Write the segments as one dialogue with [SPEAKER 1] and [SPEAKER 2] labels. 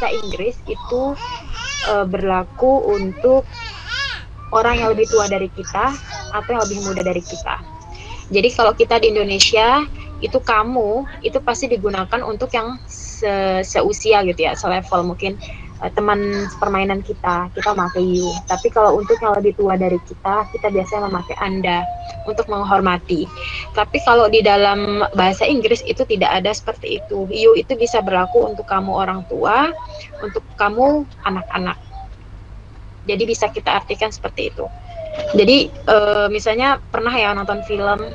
[SPEAKER 1] bahasa Inggris itu berlaku untuk orang yang lebih tua dari kita atau yang lebih muda dari kita. Jadi kalau kita di Indonesia itu kamu itu pasti digunakan untuk yang seusia gitu ya, selevel mungkin teman permainan kita memakai you. Tapi kalau untuk yang lebih tua dari kita biasanya memakai Anda untuk menghormati. Tapi kalau di dalam bahasa Inggris itu tidak ada seperti itu. You itu bisa berlaku untuk kamu orang tua, untuk kamu anak-anak. Jadi bisa kita artikan seperti itu. Jadi misalnya pernah ya nonton film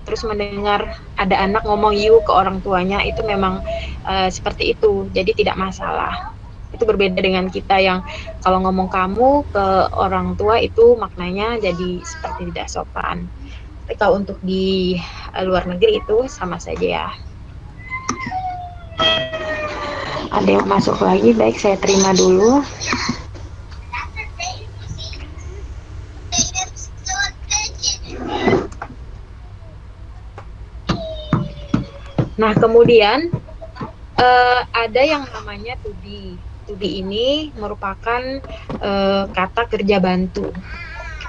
[SPEAKER 1] terus mendengar ada anak ngomong you ke orang tuanya, itu memang seperti itu, jadi tidak masalah. Itu berbeda dengan kita yang kalau ngomong kamu ke orang tua itu maknanya jadi seperti tidak sopan. Tapi kalau untuk di luar negeri itu sama saja ya. Ada yang masuk lagi, baik saya terima dulu. Nah, kemudian ada yang namanya to be. To be ini merupakan kata kerja bantu.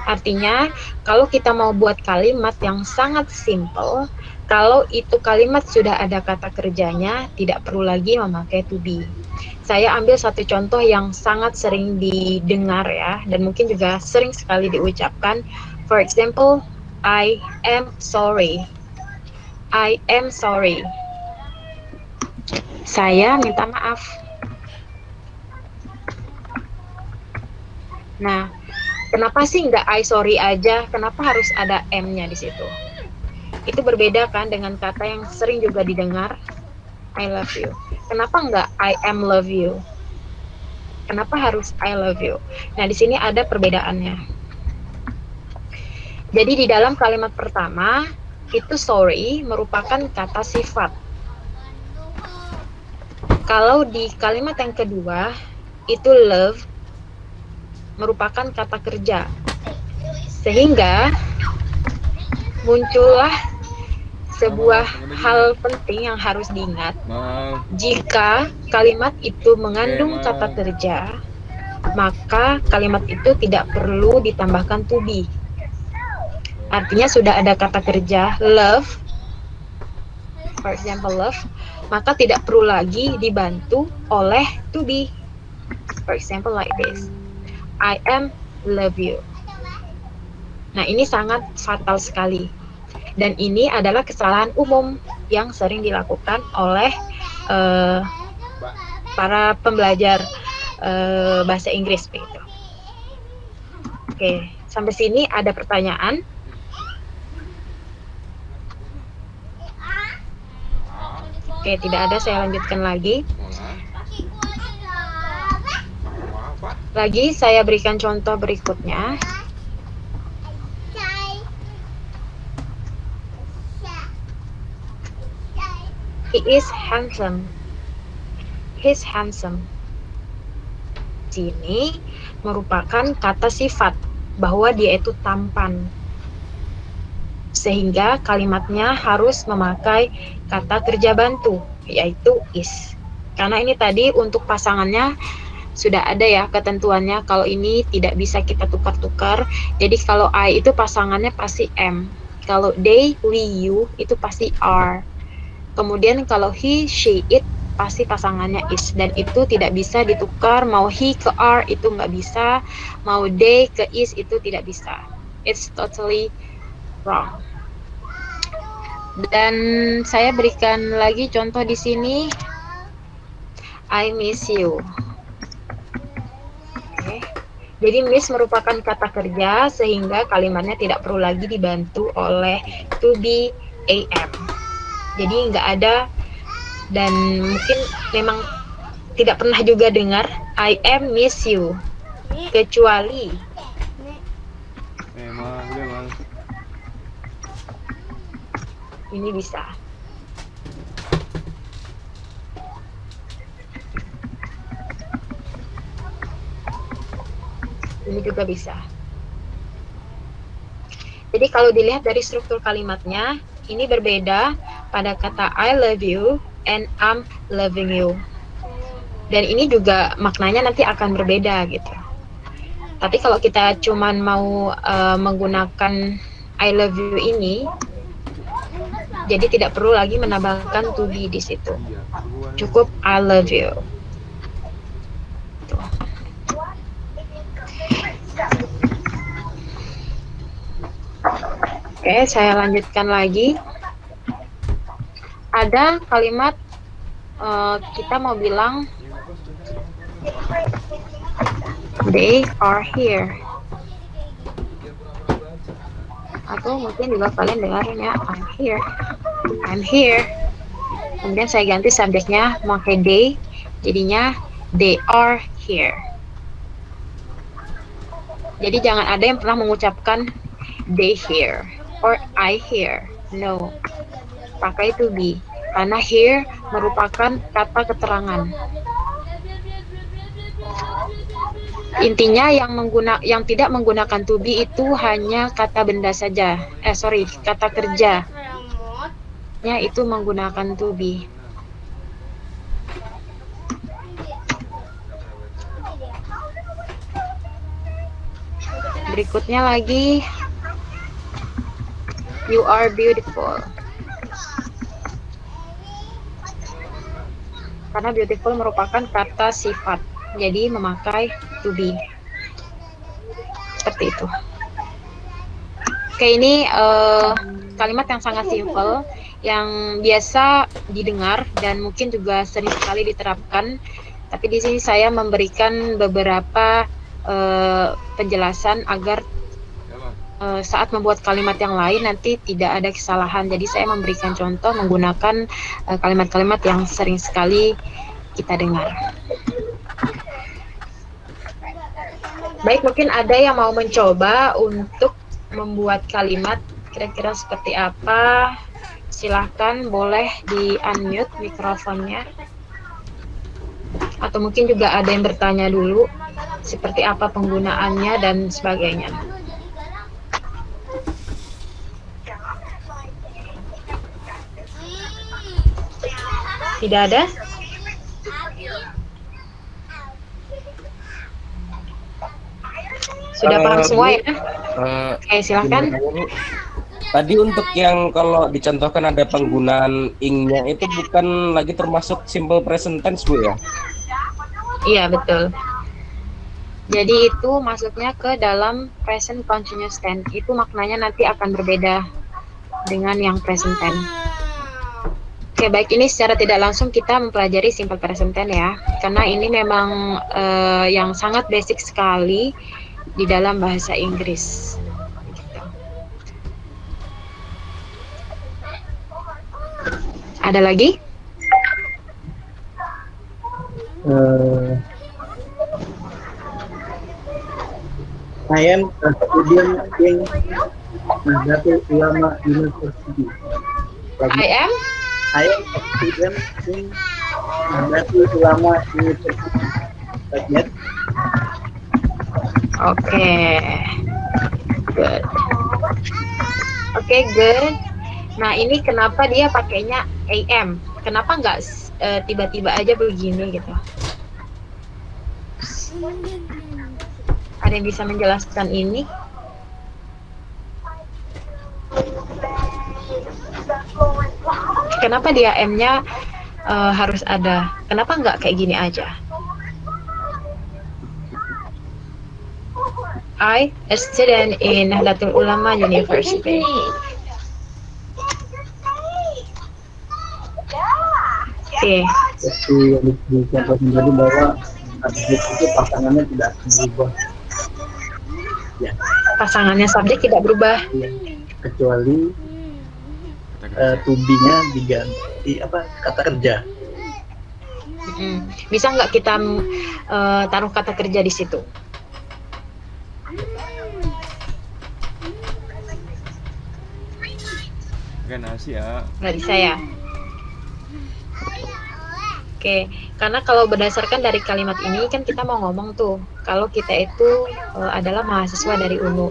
[SPEAKER 1] Artinya, kalau kita mau buat kalimat yang sangat simple, kalau itu kalimat sudah ada kata kerjanya, tidak perlu lagi memakai to be. Saya ambil satu contoh yang sangat sering didengar ya, dan mungkin juga sering sekali diucapkan. For example, I am sorry. I am sorry. Saya minta maaf. Nah, kenapa sih nggak I sorry aja? Kenapa harus ada M-nya di situ? Itu berbeda kan dengan kata yang sering juga didengar, I love you. Kenapa nggak I am love you? Kenapa harus I love you? Nah, di sini ada perbedaannya. Jadi di dalam kalimat pertama, itu sorry merupakan kata sifat. Kalau di kalimat yang kedua, itu love merupakan kata kerja. Sehingga muncullah sebuah hal penting yang harus diingat. Jika kalimat itu mengandung kata kerja, maka kalimat itu tidak perlu ditambahkan to be. Artinya sudah ada kata kerja love, for example love, maka tidak perlu lagi dibantu oleh to be. For example like this, I am love you. Nah, ini sangat fatal sekali. Dan ini adalah kesalahan umum yang sering dilakukan oleh para pembelajar bahasa Inggris begitu. Oke, sampai sini ada pertanyaan? Oke, tidak ada, saya lanjutkan lagi. Lagi saya berikan contoh berikutnya. He is handsome. He's handsome. Sini merupakan kata sifat bahwa dia itu tampan. Sehingga kalimatnya harus memakai kata kerja bantu, yaitu is. Karena ini tadi untuk pasangannya sudah ada ya ketentuannya, kalau ini tidak bisa kita tukar-tukar. Jadi kalau I itu pasangannya pasti am. Kalau they, we, you itu pasti are. Kemudian kalau he, she, it pasti pasangannya is. Dan itu tidak bisa ditukar, mau he ke are itu nggak bisa, mau they ke is itu tidak bisa. It's totally wrong. Dan saya berikan lagi contoh di sini. I miss you. Oke. Jadi miss merupakan kata kerja sehingga kalimatnya tidak perlu lagi dibantu oleh to be, am. Jadi nggak ada, dan mungkin memang tidak pernah juga dengar I am miss you, kecuali ini bisa. Ini juga bisa. Jadi kalau dilihat dari struktur kalimatnya, ini berbeda pada kata I love you and I'm loving you. Dan ini juga maknanya nanti akan berbeda gitu. Tapi kalau kita cuman mau menggunakan I love you ini, jadi tidak perlu lagi menambahkan to be di situ. Cukup I love you. Tuh. Oke, saya lanjutkan lagi. Ada kalimat kita mau bilang they are here. Atau mungkin juga kalian dengarin ya, I'm here. I'm here. Kemudian saya ganti subjeknya pakai they, jadinya they are here. Jadi jangan ada yang pernah mengucapkan they here or I here. No. Pakai to be. Karena here merupakan kata keterangan. Intinya yang tidak menggunakan to be itu hanya kata benda saja. Kata kerja. Ya, itu menggunakan to be. Berikutnya lagi, you are beautiful. Karena beautiful merupakan kata sifat, jadi memakai to be. Seperti itu. Oke, ini kalimat yang sangat simple, yang biasa didengar dan mungkin juga sering sekali diterapkan. Tapi di sini saya memberikan beberapa penjelasan agar saat membuat kalimat yang lain nanti tidak ada kesalahan. Jadi saya memberikan contoh menggunakan kalimat-kalimat yang sering sekali kita dengar. Baik, mungkin ada yang mau mencoba untuk membuat kalimat kira-kira seperti apa? Silahkan, boleh di-unmute mikrofonnya. Atau mungkin juga ada yang bertanya dulu seperti apa penggunaannya dan sebagainya. Tidak ada? Sudah paham semua ya? Oke, silakan.
[SPEAKER 2] Tadi untuk yang kalau dicontohkan ada penggunaan ing-nya itu bukan lagi termasuk simple present tense, Bu ya?
[SPEAKER 1] Iya, betul. Jadi itu masuknya ke dalam present continuous tense. Itu maknanya nanti akan berbeda dengan yang present tense. Oke, baik, ini secara tidak langsung kita mempelajari simple present tense ya. Karena ini memang yang sangat basic sekali di dalam bahasa Inggris. Gitu. Ada lagi?
[SPEAKER 3] I am a student in Nahdlatul Ulama University.
[SPEAKER 1] I am
[SPEAKER 3] a student in Nahdlatul Ulama University. Like that.
[SPEAKER 1] Oke, good. Oke, good. Nah, ini kenapa dia pakainya AM? Kenapa nggak tiba-tiba aja begini gitu? Ada yang bisa menjelaskan ini? Kenapa dia M-nya harus ada? Kenapa nggak kayak gini aja? I, a student in Nahdlatul Ulama University. Oke.
[SPEAKER 3] Seperti yang dicontohkan tadi bahwa subjek itu pasangannya tidak akan berubah. Ya.
[SPEAKER 1] Pasangannya subjek tidak berubah.
[SPEAKER 3] Ya. Kecuali to be-nya diganti kata kerja.
[SPEAKER 1] Bisa nggak kita taruh kata kerja di situ? Nggak bisa ya? Oke, karena kalau berdasarkan dari kalimat ini kan kita mau ngomong tuh, kalau kita itu adalah mahasiswa dari UNU.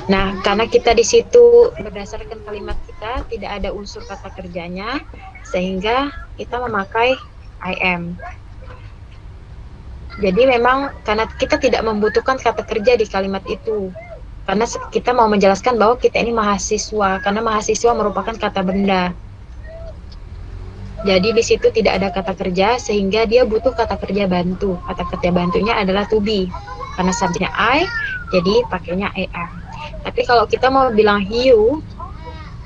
[SPEAKER 1] Nah, karena kita di situ berdasarkan kalimat kita tidak ada unsur kata kerjanya, sehingga kita memakai I am. Jadi memang karena kita tidak membutuhkan kata kerja di kalimat itu. Karena kita mau menjelaskan bahwa kita ini mahasiswa, karena mahasiswa merupakan kata benda. Jadi di situ tidak ada kata kerja sehingga dia butuh kata kerja bantu. Kata kerja bantunya adalah to be. Karena subjeknya I, jadi pakainya am. Tapi kalau kita mau bilang you,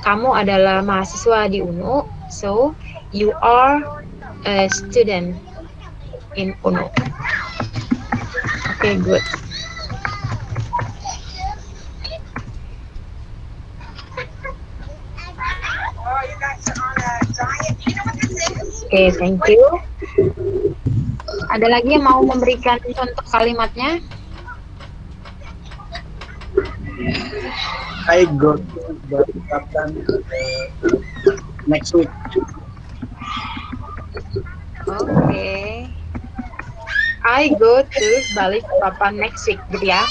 [SPEAKER 1] kamu adalah mahasiswa di UNU, so you are a student in UNU. Okay, good. Okay, thank you. Ada lagi yang mau memberikan contoh kalimatnya?
[SPEAKER 3] I go to Balikpapan next week.
[SPEAKER 1] Oke. I go to Balikpapan next week, gitu ya.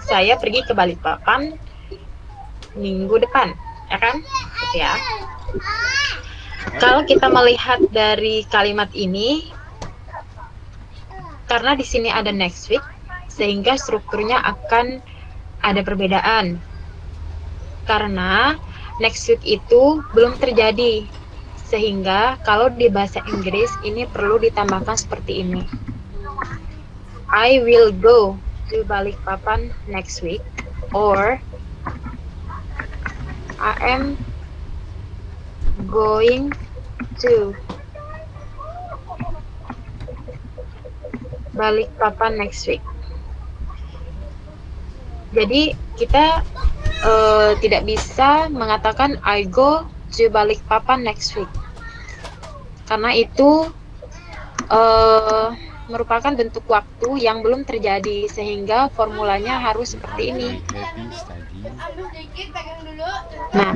[SPEAKER 1] Saya pergi ke Balikpapan minggu depan, ya kan? Gitu ya. Kalau kita melihat dari kalimat ini, karena di sini ada next week, sehingga strukturnya akan ada perbedaan. Karena next week itu belum terjadi, sehingga kalau di bahasa Inggris ini perlu ditambahkan seperti ini. I will go to Balikpapan next week, or I am going to Balikpapan next week. Jadi kita tidak bisa mengatakan I go to Balikpapan next week, karena itu merupakan bentuk waktu yang belum terjadi, sehingga formulanya harus seperti ini. Nah,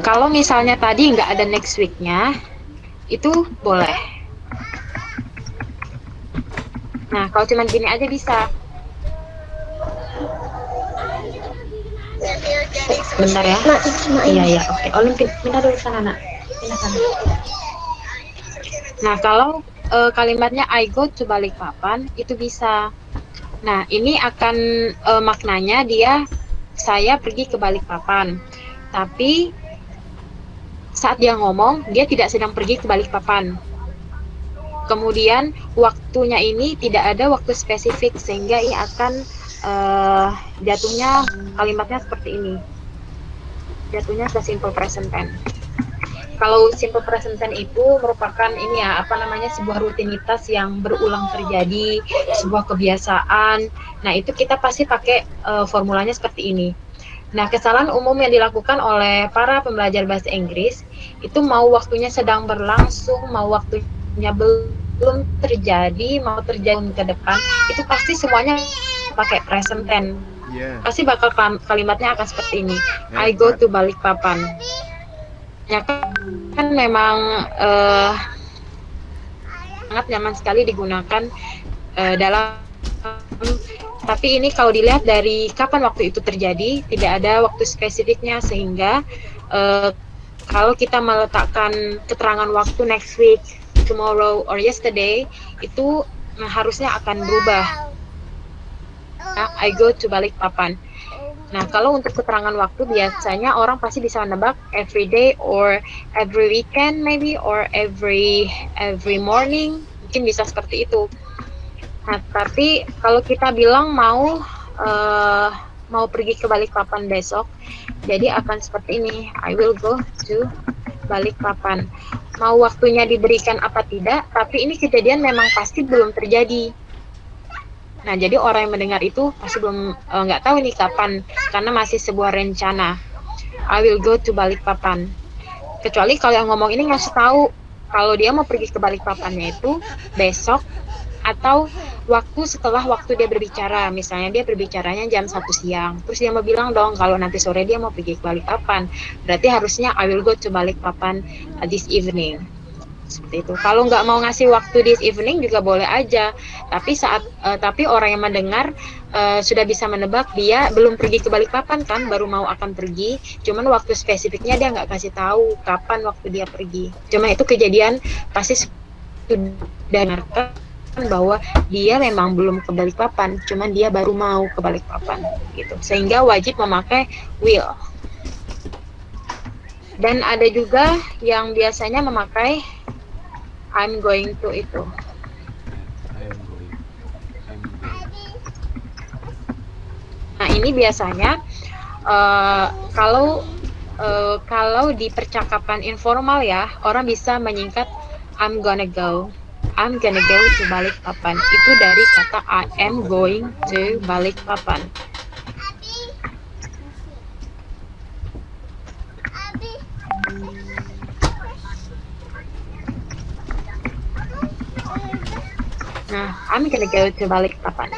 [SPEAKER 1] kalau misalnya tadi nggak ada next week-nya, itu boleh. Nah, kalau cuma gini aja bisa. Bentar ya. Iya, oke. Olimpik, pindah dulu sana, nak. Pindah sana. Nah, kalau kalimatnya I go to Balikpapan, itu bisa. Nah, ini akan maknanya saya pergi ke Balikpapan. Tapi saat dia ngomong, dia tidak sedang pergi ke Balikpapan. Kemudian waktunya ini tidak ada waktu spesifik, sehingga ini akan jatuhnya kalimatnya seperti ini. Jatuhnya ke simple present tense. Kalau simple present tense itu merupakan ini ya, sebuah rutinitas yang berulang terjadi, sebuah kebiasaan. Nah, itu kita pasti pakai formulanya seperti ini. Nah, kesalahan umum yang dilakukan oleh para pembelajar bahasa Inggris itu mau waktunya sedang berlangsung, mau waktunya belum terjadi, mau terjadi ke depan, itu pasti semuanya pakai present tense. Pasti bakal kalimatnya akan seperti ini. I go to Balikpapan. Ya kan memang sangat nyaman sekali digunakan dalam, tapi ini kalau dilihat dari kapan waktu itu terjadi, tidak ada waktu spesifiknya, sehingga kalau kita meletakkan keterangan waktu next week, tomorrow, or yesterday, itu harusnya akan berubah. Nah, I go to Balikpapan. Nah, kalau untuk keterangan waktu biasanya orang pasti bisa menebak every day or every weekend maybe, or every morning, mungkin bisa seperti itu. Nah, tapi kalau kita bilang mau pergi ke Balikpapan besok, jadi akan seperti ini. I will go to Balikpapan. Mau waktunya diberikan apa tidak, tapi ini kejadian memang pasti belum terjadi. Nah, jadi orang yang mendengar itu pasti belum nggak tahu nih kapan, karena masih sebuah rencana. I will go to Balikpapan. Kecuali kalau yang ngomong ini ngasih tahu kalau dia mau pergi ke Balikpapannya itu besok atau waktu setelah waktu dia berbicara. Misalnya dia berbicaranya jam 1 siang, terus dia mau bilang dong kalau nanti sore dia mau pergi ke Balikpapan, berarti harusnya I will go to Balikpapan this evening. Seperti itu. Kalau nggak mau ngasih waktu this evening juga boleh aja, tapi orang yang mendengar sudah bisa menebak dia belum pergi ke Balikpapan kan, baru mau akan pergi, cuman waktu spesifiknya dia nggak kasih tahu kapan waktu dia pergi. Cuma itu kejadian pasti sudah dengarkan bahwa dia memang belum ke Balikpapan, cuman dia baru mau ke Balikpapan gitu. Sehingga wajib memakai will. Dan ada juga yang biasanya memakai I'm going to itu. Nah, ini biasanya kalau di percakapan informal ya, orang bisa menyingkat I'm gonna go. I'm gonna go to Balikpapan. Itu dari kata I am going to Balikpapan. Nah, I'm gonna go to Balikpapan.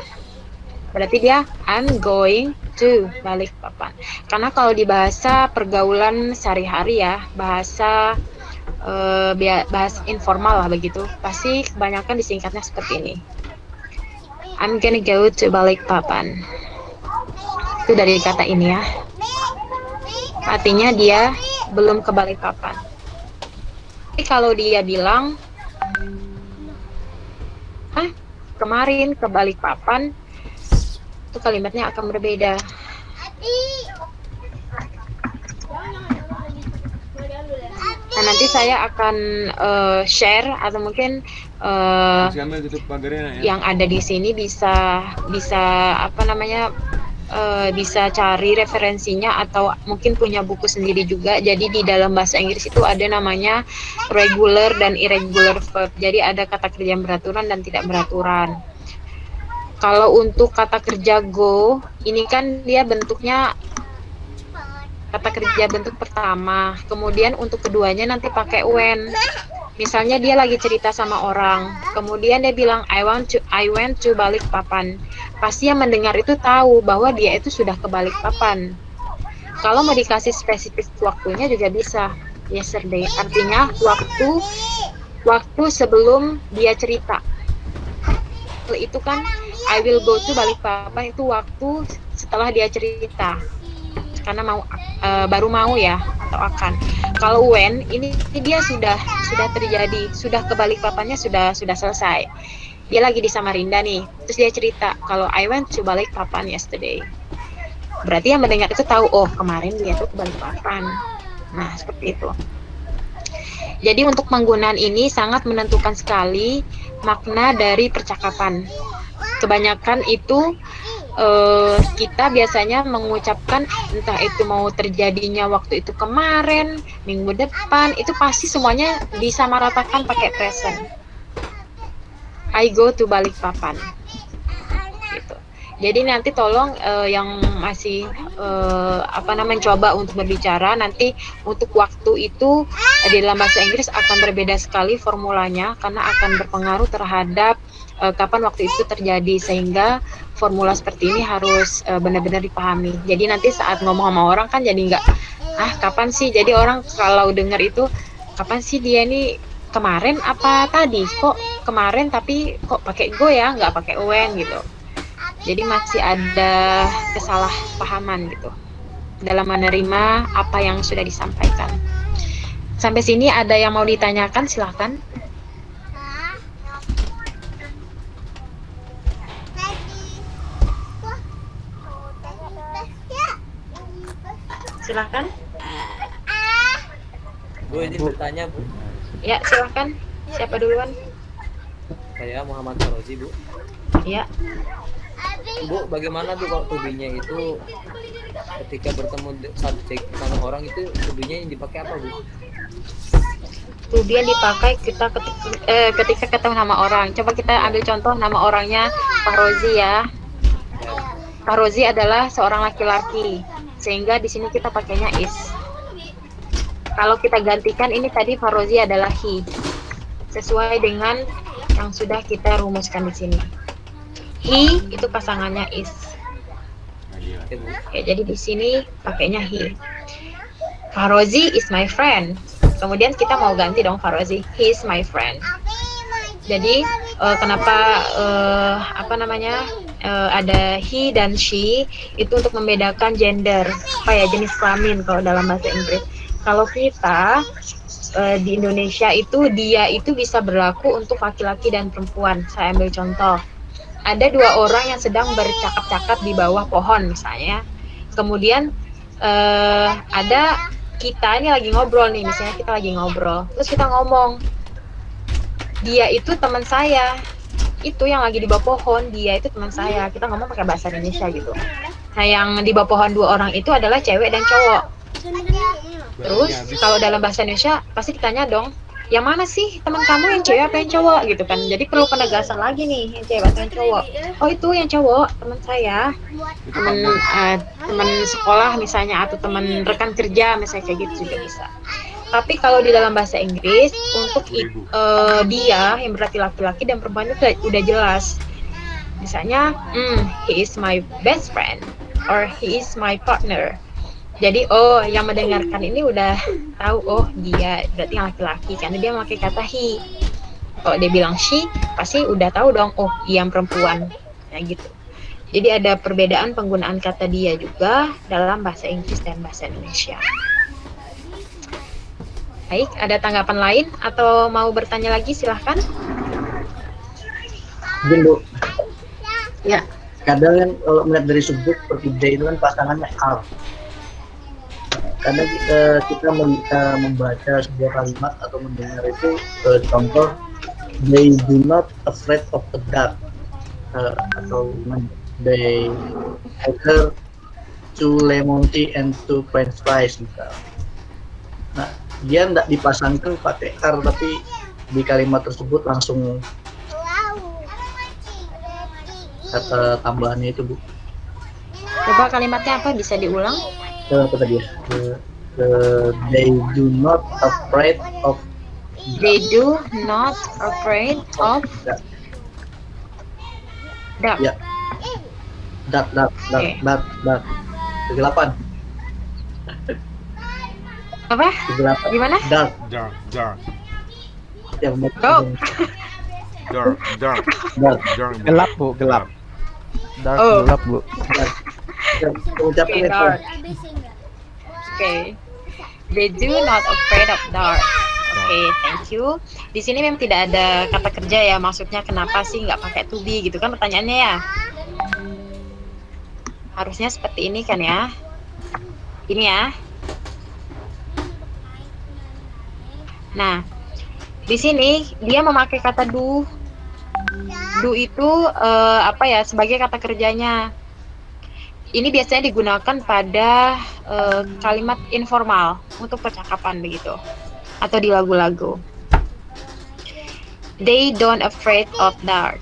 [SPEAKER 1] Berarti dia I'm going to Balikpapan. Karena kalau di bahasa pergaulan sehari-hari ya, bahasa informal lah begitu, pasti kebanyakan disingkatnya seperti ini. I'm gonna go to Balikpapan. Itu dari kata ini ya. Artinya dia belum ke Balikpapan. Tapi kalau dia bilang, kemarin ke Balikpapan, itu kalimatnya akan berbeda. Nah, nanti saya akan share atau mungkin yang ada di sini bisa apa namanya bisa cari referensinya atau mungkin punya buku sendiri juga. Jadi di dalam bahasa Inggris itu ada namanya regular dan irregular verb. Jadi ada kata kerja yang beraturan dan tidak beraturan. Kalau untuk kata kerja go, ini kan dia bentuknya kata kerja bentuk pertama. Kemudian untuk keduanya nanti pakai when. Misalnya dia lagi cerita sama orang, kemudian dia bilang I went to Balikpapan. Pasti yang mendengar itu tahu bahwa dia itu sudah ke Balikpapan. Kalau mau dikasih spesifik waktunya juga bisa. Yesterday, artinya waktu sebelum dia cerita. Itu kan I will go to Balikpapan, itu waktu setelah dia cerita, karena baru mau ya atau akan. Kalau when ini dia sudah terjadi, sudah ke Balikpapannya sudah selesai. Dia lagi di Samarinda nih, terus dia cerita kalau I went to Balikpapan yesterday. Berarti yang mendengar itu tahu, oh kemarin dia tuh ke Balikpapan. Nah, seperti itu. Jadi untuk penggunaan ini sangat menentukan sekali makna dari percakapan. Kebanyakan itu kita biasanya mengucapkan entah itu mau terjadinya waktu itu kemarin, minggu depan, itu pasti semuanya disamaratakan pakai present. I go to Balikpapan. Gitu. Jadi nanti tolong yang masih mencoba untuk berbicara, nanti untuk waktu itu di dalam bahasa Inggris akan berbeda sekali formulanya karena akan berpengaruh terhadap kapan waktu itu terjadi, sehingga formula seperti ini harus benar-benar dipahami. Jadi nanti saat ngomong sama orang kan jadi nggak kapan sih, jadi orang kalau dengar itu kapan sih dia ini kemarin apa tadi, kok kemarin tapi kok pakai go ya, nggak pakai when gitu. Jadi masih ada kesalahpahaman gitu dalam menerima apa yang sudah disampaikan. Sampai sini ada yang mau ditanyakan, silahkan. Silahkan.
[SPEAKER 4] Bu, ini bertanya, Bu.
[SPEAKER 1] Ya, silahkan. Siapa duluan?
[SPEAKER 4] Saya Muhammad Farozi, Bu.
[SPEAKER 1] Ya.
[SPEAKER 4] Bu, bagaimana Bu kalau tubinya itu ketika bertemu subjek sama orang itu tubinya yang dipakai apa, Bu?
[SPEAKER 1] To be yang dipakai ketika ketemu nama orang. Coba kita ambil contoh nama orangnya Farozi ya. Farozi adalah seorang laki-laki, sehingga di sini kita pakainya is. Kalau kita gantikan ini tadi Farozi adalah he, sesuai dengan yang sudah kita rumuskan di sini. He itu pasangannya is. Oke, jadi di sini pakainya he. Farozi is my friend. Kemudian kita mau ganti dong Farozi, he is my friend. Jadi kenapa ada he dan she itu untuk membedakan gender, jenis kelamin kalau dalam bahasa Inggris. Kalau kita di Indonesia itu dia itu bisa berlaku untuk laki-laki dan perempuan. Saya ambil contoh. Ada dua orang yang sedang bercakap-cakap di bawah pohon misalnya. Kemudian ada kita ini lagi ngobrol nih, misalnya kita lagi ngobrol. Terus kita ngomong, dia itu teman saya. Itu yang lagi di bawah pohon, dia itu teman saya. Kita ngomong pakai bahasa Indonesia gitu. Nah, yang di bawah pohon dua orang itu adalah cewek dan cowok. Terus kalau dalam bahasa Indonesia pasti ditanya dong, yang mana sih teman kamu, yang cewek apa yang cowok gitu kan. Jadi perlu penegasan lagi nih, yang cewek atau yang cowok. Oh, itu yang cowok, teman saya. Teman sekolah misalnya, atau teman rekan kerja misalnya, kayak gitu juga bisa. Tapi kalau di dalam bahasa Inggris untuk dia yang berarti laki-laki dan perempuan itu udah jelas. Misalnya, he is my best friend or he is my partner. Jadi yang mendengarkan ini udah tahu, dia berarti yang laki-laki karena dia memakai kata he. Kalau dia bilang she, pasti udah tahu dong, dia yang perempuan. Ya gitu. Jadi ada perbedaan penggunaan kata dia juga dalam bahasa Inggris dan bahasa Indonesia. Baik, ada tanggapan lain atau mau bertanya lagi, silahkan.
[SPEAKER 3] Mungkin Bu,
[SPEAKER 1] Ya.
[SPEAKER 3] kadang kan kalau melihat dari subjek seperti they itu kan pasangannya are. Kadang kita membaca sebuah kalimat atau mendengar itu, contoh they do not afraid of the dark, atau they order two lemon tea and two french fries misal. Nah, dia tidak dipasangkan pakai are, tapi di kalimat tersebut langsung kata tambahannya itu, Bu.
[SPEAKER 1] Coba kalimatnya apa, bisa diulang?
[SPEAKER 3] Apa tadi ya? They do not afraid of.
[SPEAKER 1] They do not afraid of dark.
[SPEAKER 3] Ya. Dark.
[SPEAKER 1] Oke.
[SPEAKER 3] Kegelapan.
[SPEAKER 1] Apa?
[SPEAKER 3] Kegelapan.
[SPEAKER 1] Gimana?
[SPEAKER 3] Dark. Yang
[SPEAKER 1] Go.
[SPEAKER 5] Dark.
[SPEAKER 6] Gelap, Bu, gelap. Dark,
[SPEAKER 1] Oh.
[SPEAKER 6] gelap, Bu.
[SPEAKER 3] Ucapan
[SPEAKER 1] Okay,
[SPEAKER 3] itu.
[SPEAKER 1] dark. Okay. They do not afraid of dark. Oke, thank you. Di sini memang tidak ada kata kerja ya, maksudnya kenapa sih nggak pakai to be gitu kan pertanyaannya ya. Harusnya seperti ini kan ya. Ini ya. Nah, di sini dia memakai kata do. Do itu sebagai kata kerjanya. Ini biasanya digunakan pada kalimat informal untuk percakapan begitu, atau di lagu-lagu. They don't afraid of dark.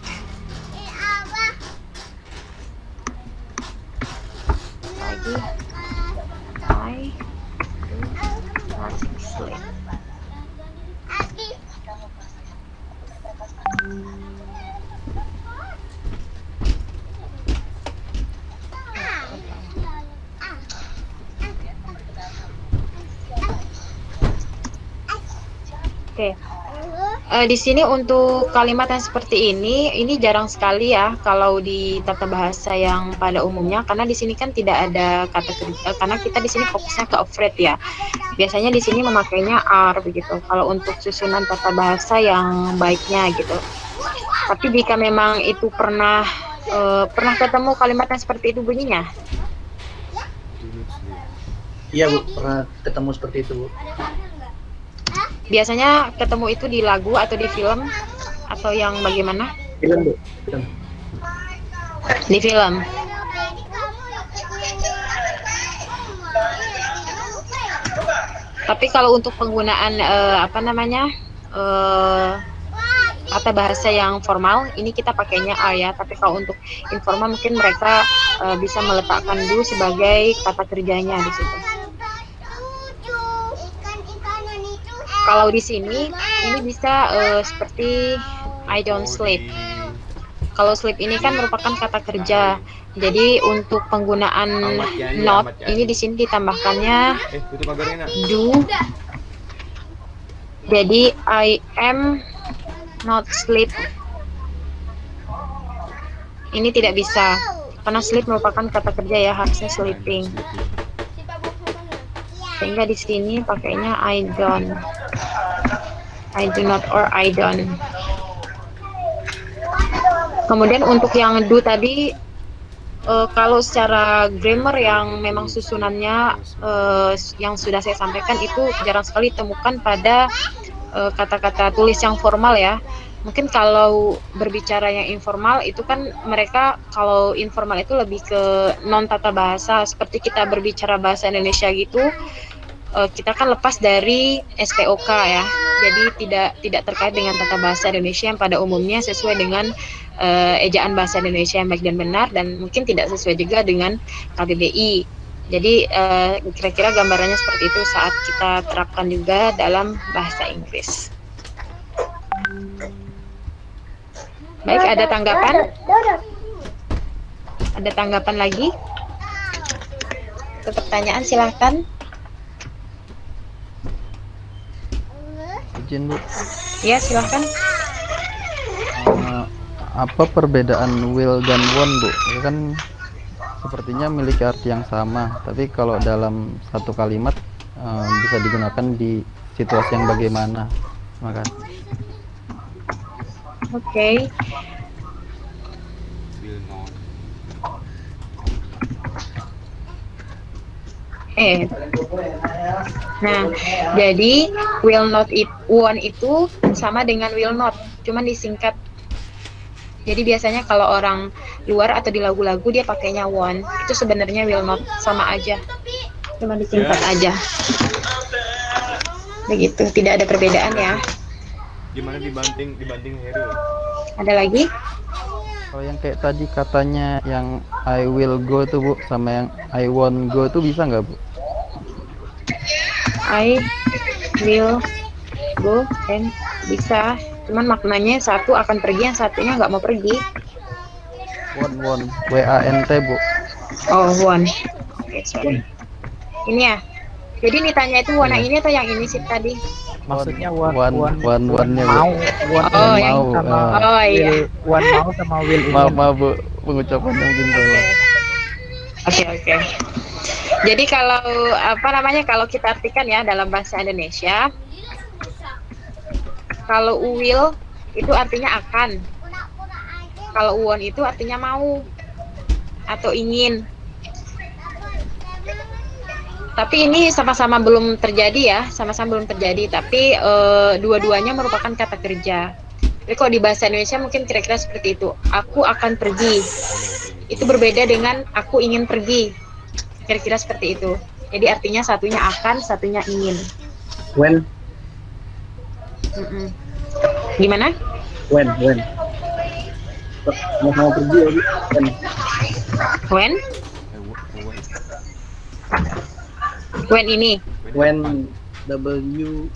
[SPEAKER 1] Lagi. I do not sleep. Oke. Di sini untuk kalimat yang seperti ini jarang sekali ya kalau di tata bahasa yang pada umumnya, karena di sini kan tidak ada kata kerja, karena kita di sini fokusnya ke afraid ya. Biasanya di sini memakainya are begitu. Kalau untuk susunan tata bahasa yang baiknya gitu. Tapi jika memang itu pernah ketemu kalimat yang seperti itu bunyinya?
[SPEAKER 3] Iya, Bu, pernah ketemu seperti itu, Bu.
[SPEAKER 1] Biasanya ketemu itu di lagu atau di film atau yang bagaimana?
[SPEAKER 3] Film, Bu. Film.
[SPEAKER 1] Di film. Tapi kalau untuk penggunaan kata bahasa yang formal, ini kita pakainya are ya. Tapi kalau untuk informal mungkin mereka bisa meletakkan do sebagai kata kerjanya di situ. Kalau di sini, ini bisa seperti I don't sleep. Kalau sleep ini kan merupakan kata kerja. Jadi untuk penggunaan not ini di sini ditambahkannya do. Jadi I am not sleep. Ini tidak bisa karena sleep merupakan kata kerja ya, harusnya sleeping. Sehingga di sini pakainya I don't. I do not or I don't. Kemudian untuk yang do tadi, kalau secara grammar yang memang susunannya yang sudah saya sampaikan itu jarang sekali ditemukan pada kata-kata tulis yang formal ya. Mungkin kalau berbicara yang informal itu kan mereka, kalau informal itu lebih ke non tata bahasa, seperti kita berbicara bahasa Indonesia gitu. Kita kan lepas dari SPOK ya, jadi tidak terkait dengan tata bahasa Indonesia yang pada umumnya sesuai dengan ejaan bahasa Indonesia yang baik dan benar, dan mungkin tidak sesuai juga dengan KBBI. Jadi kira-kira gambarannya seperti itu saat kita terapkan juga dalam bahasa Inggris. Baik, ada tanggapan? Ada tanggapan lagi? Untuk pertanyaan silahkan.
[SPEAKER 6] Izin Bu.
[SPEAKER 1] Ya, silahkan.
[SPEAKER 6] Apa perbedaan will dan want Bu? Itu kan sepertinya memiliki arti yang sama, tapi kalau dalam satu kalimat bisa digunakan di situasi yang bagaimana? Terima kasih.
[SPEAKER 1] Oke. Nah, jadi will not want itu sama dengan will not, cuman disingkat. Jadi biasanya kalau orang luar atau di lagu-lagu dia pakainya want, itu sebenarnya will not, sama aja, cuma disingkat aja. Begitu, tidak ada perbedaan ya.
[SPEAKER 5] Gimana dibanting Harry?
[SPEAKER 1] Ada lagi?
[SPEAKER 6] Kalau yang kayak tadi katanya yang I will go tuh Bu, sama yang I won't go tuh bisa nggak Bu?
[SPEAKER 1] I will go and bisa, cuman maknanya satu akan pergi, yang satunya nggak mau pergi.
[SPEAKER 6] Won't, W-A-N-T Bu.
[SPEAKER 1] Oh, want. Oke, sorry. Ini ya. Jadi ditanya itu warna ini atau yang ini sih tadi?
[SPEAKER 7] Maksudnya
[SPEAKER 6] one-nya
[SPEAKER 7] mau,
[SPEAKER 1] Oh, yang
[SPEAKER 7] mau sama
[SPEAKER 1] Oh iya.
[SPEAKER 7] one mau sama will ini.
[SPEAKER 6] Maaf Bu, pengucapannya mungkin salah.
[SPEAKER 1] Oke. Jadi kalau kalau kita artikan ya dalam bahasa Indonesia, kalau will itu artinya akan, kalau want itu artinya mau atau ingin. Tapi ini sama-sama belum terjadi ya, tapi dua-duanya merupakan kata kerja. Jadi kalau di bahasa Indonesia mungkin kira-kira seperti itu. Aku akan pergi. Itu berbeda dengan aku ingin pergi. Kira-kira seperti itu. Jadi artinya satunya akan, satunya ingin.
[SPEAKER 3] When?
[SPEAKER 1] Gimana?
[SPEAKER 3] When? Mau pergi ya,
[SPEAKER 1] When? When ini?
[SPEAKER 3] When W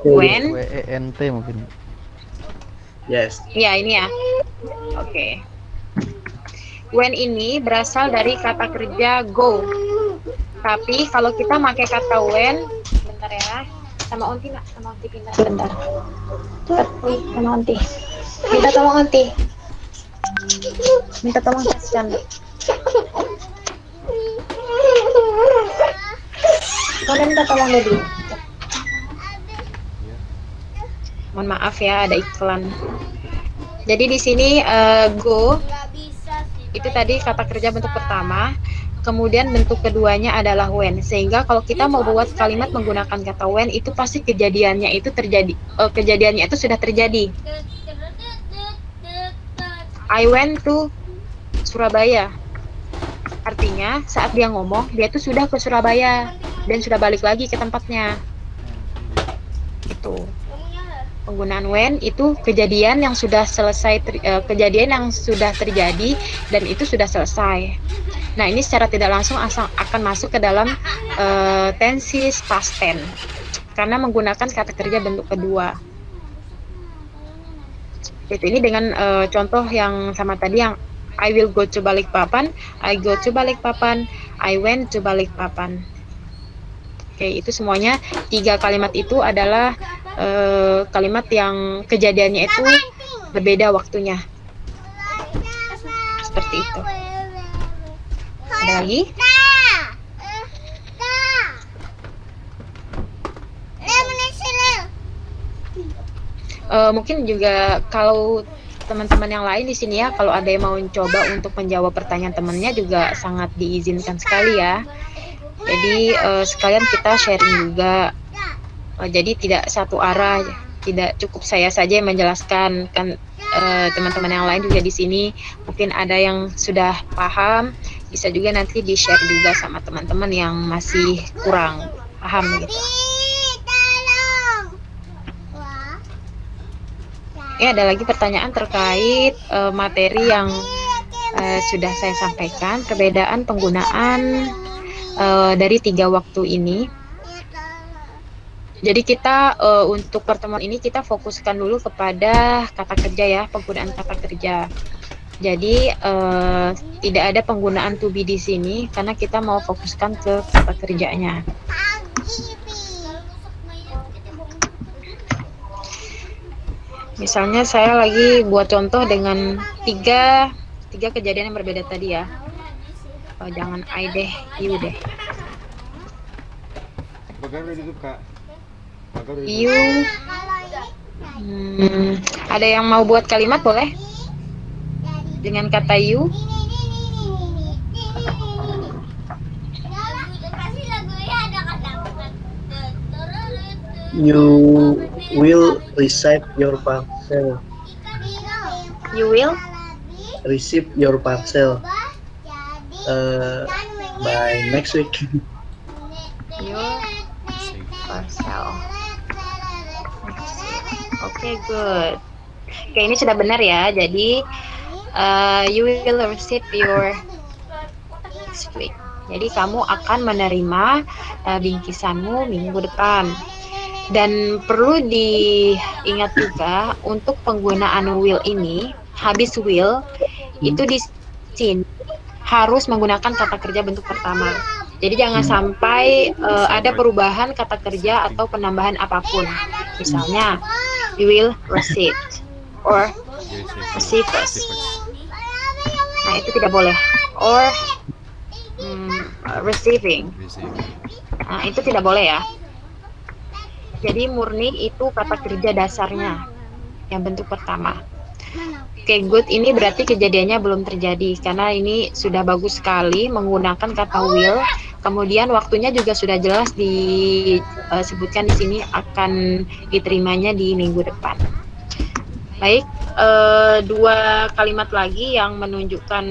[SPEAKER 1] When?
[SPEAKER 6] W-E-N-T mungkin.
[SPEAKER 3] yes.
[SPEAKER 1] Ya, ini ya. Oke. When ini berasal dari kata kerja go. Tapi kalau kita pakai kata when, bentar ya. Sama Onti nak, sama Onti pindah bentar. Cepat, sama Onti. Minta tolong Onti. Minta tolong kasihkan. Kalian minta tolong dulu. Mohon maaf ya, ada iklan. Jadi di sini go itu tadi kata kerja bentuk pertama, kemudian bentuk keduanya adalah when. Sehingga kalau kita mau buat kalimat menggunakan kata when, itu pasti kejadiannya itu sudah terjadi. I went to Surabaya. Artinya saat dia ngomong, dia tuh sudah ke Surabaya dan sudah balik lagi ke tempatnya. Itu. Penggunaan when itu kejadian yang sudah selesai, kejadian yang sudah terjadi dan itu sudah selesai. Nah, ini secara tidak langsung akan masuk ke dalam tenses past tense karena menggunakan kata kerja bentuk kedua. Itu ini dengan contoh yang sama tadi, yang I will go to Balikpapan, I go to Balikpapan, I went to Balikpapan. Oke, itu semuanya 3 kalimat itu adalah kalimat yang kejadiannya itu berbeda waktunya. Seperti itu. Ada lagi? Mungkin juga kalau teman-teman yang lain di sini ya, kalau ada yang mau mencoba untuk menjawab pertanyaan temannya juga sangat diizinkan sekali ya. Jadi sekalian kita sharing juga. Jadi tidak satu arah, tidak cukup saya saja yang menjelaskan kan, teman-teman yang lain juga di sini mungkin ada yang sudah paham, bisa juga nanti di-share juga sama teman-teman yang masih kurang paham gitu. Ada lagi pertanyaan terkait materi yang sudah saya sampaikan, perbedaan penggunaan dari 3 waktu ini. Jadi kita untuk pertemuan ini kita fokuskan dulu kepada kata kerja ya, penggunaan kata kerja. Jadi tidak ada penggunaan to be di sini karena kita mau fokuskan ke kata kerjanya. Misalnya saya lagi buat contoh dengan tiga kejadian yang berbeda tadi ya. Jangan I deh, you deh. You. Ada yang mau buat kalimat boleh? Dengan kata you.
[SPEAKER 3] You will receive your parcel.
[SPEAKER 1] You will
[SPEAKER 3] Receive your parcel by next week.
[SPEAKER 1] your parcel. Oke, good. Oke, ini sudah benar ya. Jadi you will receive your next week. Jadi kamu akan menerima bingkisanmu minggu depan. Dan perlu diingat juga untuk penggunaan will ini, habis will itu di sini harus menggunakan kata kerja bentuk pertama. Jadi jangan sampai ada perubahan kata kerja atau penambahan apapun. Misalnya, you will receive or receivers. Nah, itu tidak boleh. Or receiving. Nah, itu tidak boleh ya. Jadi murni itu kata kerja dasarnya yang bentuk pertama. Oke, good. Ini berarti kejadiannya belum terjadi karena ini sudah bagus sekali menggunakan kata will. Kemudian waktunya juga sudah jelas disebutkan di sini akan diterimanya di minggu depan. Baik, 2 kalimat lagi yang menunjukkan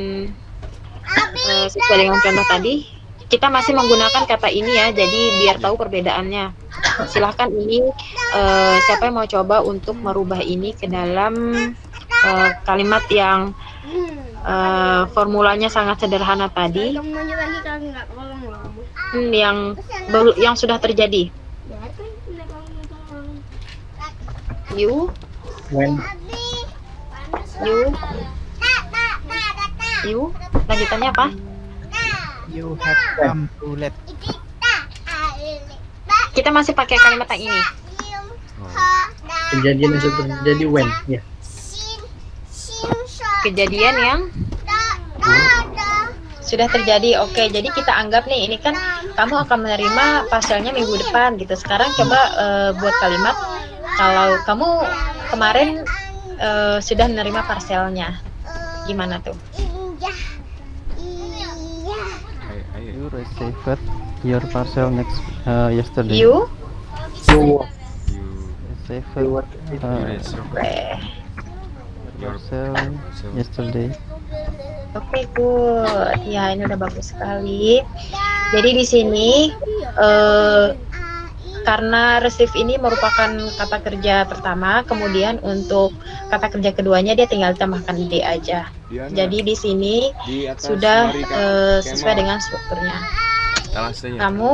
[SPEAKER 1] sesuai dengan contoh tadi. Kita masih menggunakan kata ini ya, jadi biar tahu perbedaannya. Silahkan ini siapa yang mau coba untuk merubah ini ke dalam kalimat yang formulanya sangat sederhana tadi, yang sudah terjadi. You,
[SPEAKER 3] When
[SPEAKER 1] you, lanjutannya apa?
[SPEAKER 7] You have come too late.
[SPEAKER 1] Kita masih pakai kalimat yang ini.
[SPEAKER 3] kejadian yang sudah terjadi when ya.
[SPEAKER 1] Kejadian yang sudah terjadi. Oke, jadi kita anggap nih ini kan kamu akan menerima parcelnya minggu depan gitu. Sekarang coba buat kalimat kalau kamu kemarin sudah menerima parcelnya. Gimana tuh?
[SPEAKER 6] You received your parcel yesterday.
[SPEAKER 1] You
[SPEAKER 6] Received
[SPEAKER 2] Your
[SPEAKER 6] parcel yesterday.
[SPEAKER 1] Oke, good. Ya, ini udah bagus sekali. Jadi di sini karena receive ini merupakan kata kerja pertama, kemudian untuk kata kerja keduanya dia tinggal tambahkan id aja. Jadi di sini sudah sesuai dengan strukturnya. Kamu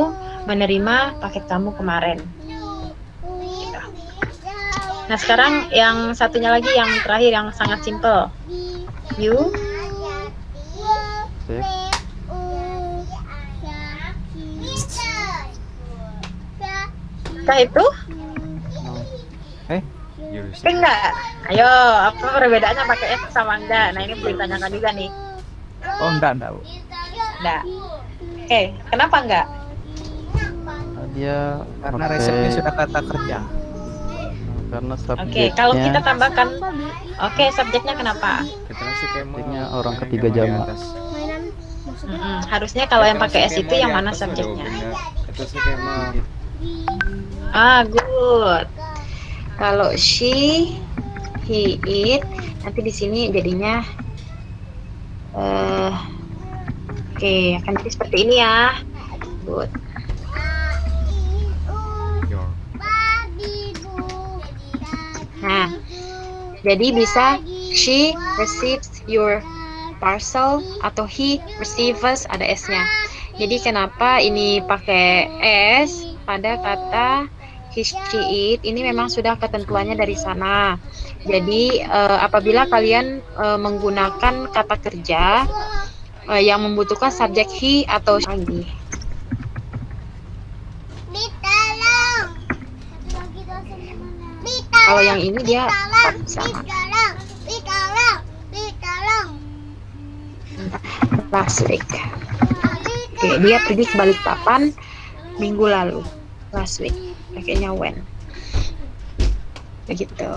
[SPEAKER 1] menerima paket kamu kemarin. Gitu. Nah, sekarang yang satunya lagi yang terakhir yang sangat simple. You
[SPEAKER 6] Receive
[SPEAKER 1] kah itu? Enggak. Ayo, apa perbedaannya pakai F sama enggak? Nah, ini perlu ditanyakan juga nih.
[SPEAKER 7] Oh enggak Bu.
[SPEAKER 1] Enggak. Oke, kenapa enggak?
[SPEAKER 6] dia
[SPEAKER 7] Karena
[SPEAKER 6] pakai
[SPEAKER 7] resepnya sudah kata kerja.
[SPEAKER 6] Karena
[SPEAKER 1] Oke, kalau kita
[SPEAKER 6] subjeknya
[SPEAKER 1] tambahkan, oke, subjeknya kenapa?
[SPEAKER 6] subjeknya orang ketiga jamak.
[SPEAKER 1] Harusnya kalau yang pakai S itu yang mana subjeknya? Ah, good. Kalau she, he, it, nanti di sini jadinya, oke, akan jadi seperti ini ya. Good. Nah, jadi bisa she receives your parcel atau he receives, ada S-nya. Jadi kenapa ini pakai S pada kata he, she, it, ini memang sudah ketentuannya dari sana. Jadi apabila kalian menggunakan kata kerja yang membutuhkan subjek he atau lagi. Kalau yang ini dia sama. Last week. Oke, dia pergi ke Balikpapan minggu lalu. Last week. Pakainya when. Begitu.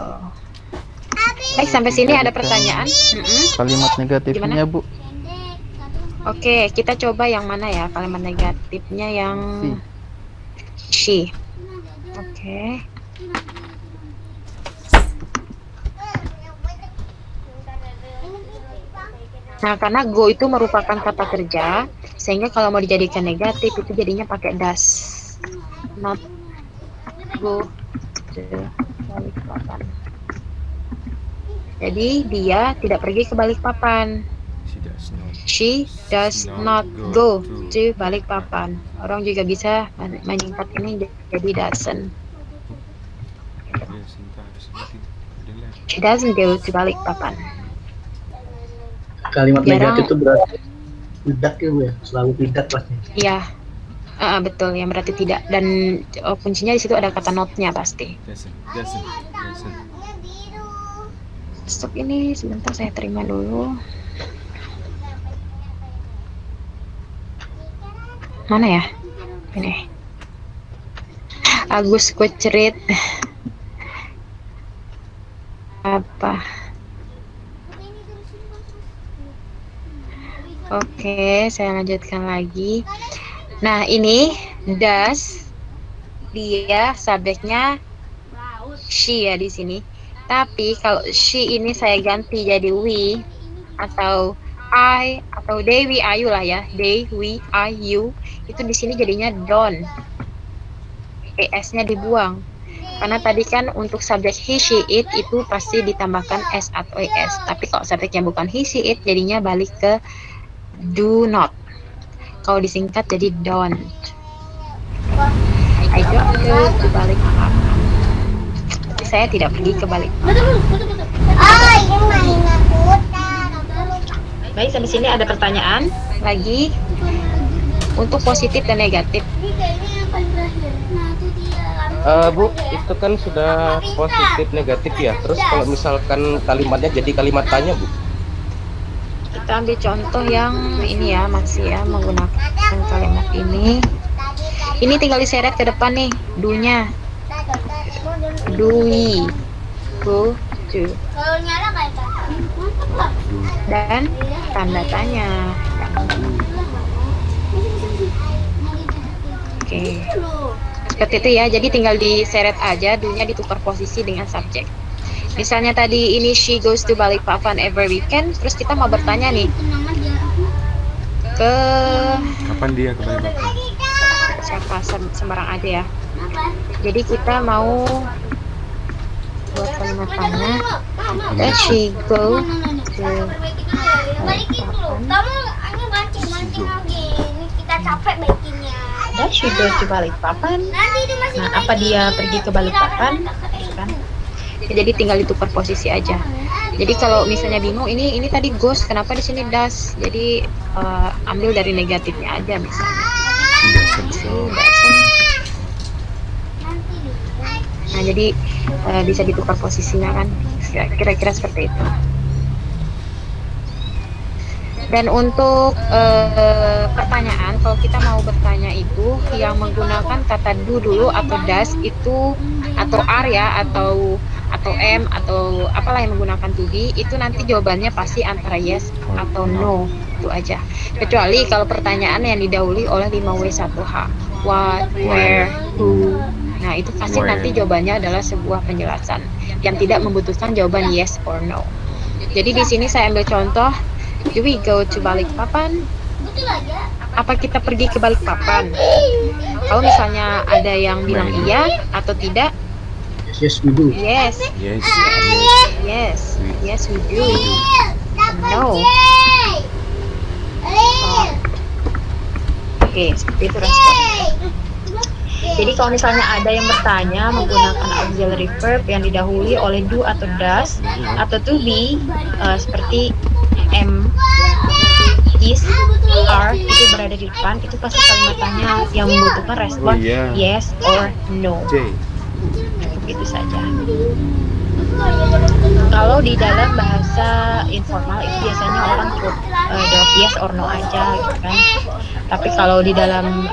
[SPEAKER 1] Baik, sampai sini ada pertanyaan?
[SPEAKER 6] Kalimat negatifnya,
[SPEAKER 1] Gimana?
[SPEAKER 6] Bu.
[SPEAKER 1] Oke, kita coba yang mana ya kalimat negatifnya yang she. Oke. Nah, karena go itu merupakan kata kerja, sehingga kalau mau dijadikan negatif itu jadinya pakai does. Not go to Balikpapan. Jadi dia tidak pergi ke Balikpapan. She does not go to Balikpapan. Orang juga bisa menyingkat ini jadi doesn't. She doesn't go to Balikpapan.
[SPEAKER 3] Kalimat
[SPEAKER 1] Jarang.
[SPEAKER 3] negatif itu berarti tidak ya Bu ya, selalu tidak pasti.
[SPEAKER 1] Iya, betul. Yang berarti tidak. Dan kuncinya di situ ada kata not-nya pasti. Stop ini sebentar, saya terima dulu. Mana ya? Ini. Agus Kucerit. Apa? Oke, saya lanjutkan lagi. Nah, ini does, dia subjeknya she ya di sini. Tapi kalau she ini saya ganti jadi we atau I atau they, we, I, you lah ya. They, we, I, you. Itu di sini jadinya don't. ES-nya dibuang. Karena tadi kan untuk subjek he, she, it itu pasti ditambahkan S atau ES. Tapi kalau subjeknya bukan he, she, it jadinya balik ke do not. Kalau disingkat jadi don't. I don't go to Balikpapan. Tapi saya tidak pergi ke Balikpapan. Baik, sampai sini ada pertanyaan lagi untuk positif dan negatif.
[SPEAKER 2] Bu, itu kan sudah positif negatif ya. Terus kalau misalkan kalimatnya jadi kalimat tanya, Bu.
[SPEAKER 1] Kita ambil contoh yang ini ya, masih ya menggunakan kalimat ini. Ini tinggal diseret ke depan nih, do-nya. Do we go to? Dan tanda tanya. Oke. Seperti itu ya, jadi tinggal diseret aja, do-nya ditukar posisi dengan subjek. Misalnya tadi ini she goes to Balikpapan every weekend, terus kita mau bertanya nih ke
[SPEAKER 5] Kapan dia ke Balikpapan?
[SPEAKER 1] siapa, sembarang aja ya. Jadi kita mau buat kalimat tanya, does she go to Balikpapan? Does she go to Balikpapan? Nah, apa dia pergi ke Balikpapan? Kan? Jadi tinggal ditukar posisi aja. Jadi kalau misalnya bingung, ini tadi goes, kenapa di sini does? Jadi ambil dari negatifnya aja misalnya. Nah, jadi bisa ditukar posisinya kan, kira-kira seperti itu. Dan untuk pertanyaan, kalau kita mau bertanya itu yang menggunakan kata do dulu atau does itu, atau are ya, atau M atau apalah yang menggunakan to be, itu nanti jawabannya pasti antara yes atau no, itu aja. Kecuali kalau pertanyaan yang didahului oleh 5W1H, what, where, who. Nah, itu pasti nanti jawabannya adalah sebuah penjelasan yang tidak membutuhkan jawaban yes or no. Jadi di sini saya ambil contoh, do we go to Balikpapan? Apa kita pergi ke Balikpapan? Kalau misalnya ada yang bilang iya atau tidak,
[SPEAKER 3] Yes, we do.
[SPEAKER 1] yes,
[SPEAKER 5] Yes.
[SPEAKER 1] yes we do. No. Oke, seperti itu responnya. Jadi kalau misalnya ada yang bertanya menggunakan auxiliary verb yang didahului oleh do atau does atau to be, seperti am, is, are, itu berada di depan, itu pasti kalimat tanya yang membutuhkan respon yes or no. Begitu saja. Kalau di dalam bahasa informal itu biasanya orang cukup jawab yes or no aja gitu kan. Tapi kalau di dalam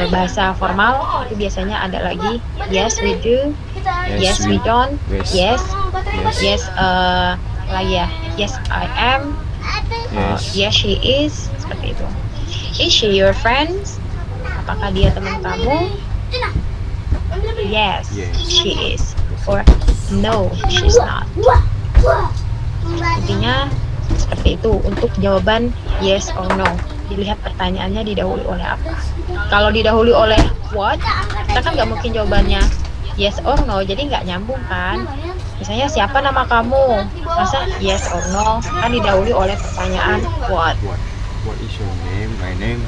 [SPEAKER 1] bahasa formal itu biasanya ada lagi yes we do, yes we don't, yes lagi ya, yes I am, yes she is, seperti itu. Is she your friend? Apakah dia teman kamu? Yes, she is. Or no, she's not. Intinya seperti itu untuk jawaban yes or no. Dilihat pertanyaannya didahului oleh apa. Kalau didahului oleh what, kita kan nggak mungkin jawabannya yes or no, jadi nggak nyambung kan. Misalnya siapa nama kamu, masa yes or no, kan didahului oleh pertanyaan what.
[SPEAKER 5] What is your name? My name.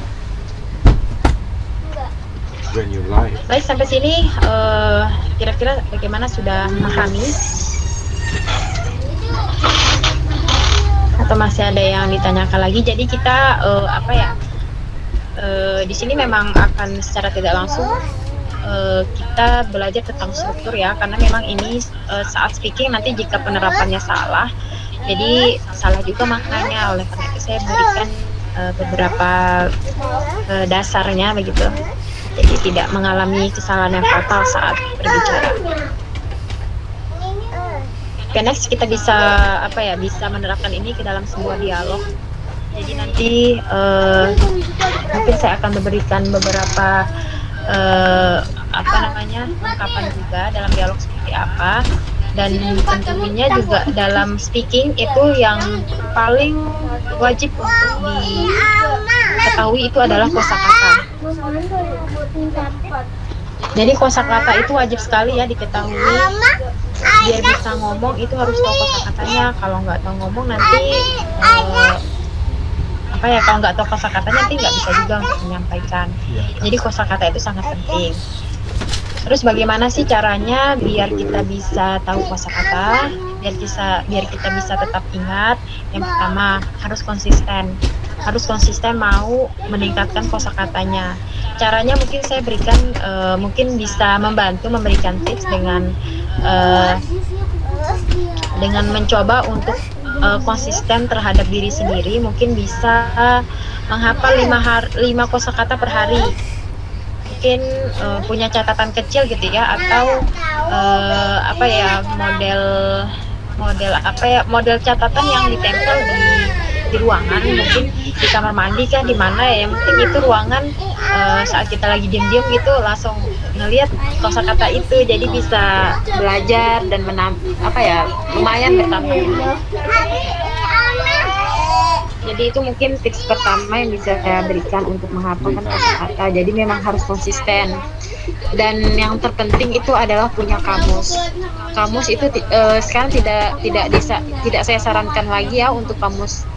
[SPEAKER 5] When you like.
[SPEAKER 1] Baik, sampai sini kira-kira bagaimana, sudah memahami? Atau masih ada yang ditanyakan lagi? Jadi kita di sini memang akan secara tidak langsung kita belajar tentang struktur ya, karena memang ini saat speaking nanti jika penerapannya salah, jadi salah juga maknanya. Oleh karena itu saya berikan beberapa dasarnya begitu. Jadi tidak mengalami kesalahan yang fatal saat berbicara. Oke, next kita bisa bisa menerapkan ini ke dalam sebuah dialog. Jadi nanti mungkin saya akan memberikan beberapa ungkapan juga dalam dialog seperti apa, dan tentunya juga dalam speaking itu yang paling wajib untuk diketahui itu adalah kosakata. Jadi kosakata itu wajib sekali ya diketahui. Biar bisa ngomong itu harus tahu kosakatanya. Kalau nggak tahu ngomong nanti kalau nggak tahu kosakatanya nanti nggak bisa juga untuk menyampaikan. Jadi kosakata itu sangat penting. Terus bagaimana sih caranya biar kita bisa tahu kosakata, biar kita bisa tetap ingat? Yang pertama harus konsisten. Harus konsisten mau meningkatkan kosakatanya. Caranya mungkin saya berikan, mungkin bisa memberikan tips dengan mencoba untuk konsisten terhadap diri sendiri. Mungkin bisa menghafal 5 kosakata per hari. Mungkin punya catatan kecil gitu ya, atau model catatan yang ditempel di ruangan, mungkin di kamar mandi kan, di mana ya, mungkin itu ruangan saat kita lagi diam-diam gitu langsung ngelihat kosakata itu, jadi bisa belajar dan lumayan bertambah. Jadi itu mungkin tips pertama yang bisa saya berikan untuk menghafalkan kosakata. Jadi memang harus konsisten. Dan yang terpenting itu adalah punya kamus. Kamus itu sekarang tidak saya sarankan lagi ya untuk kamus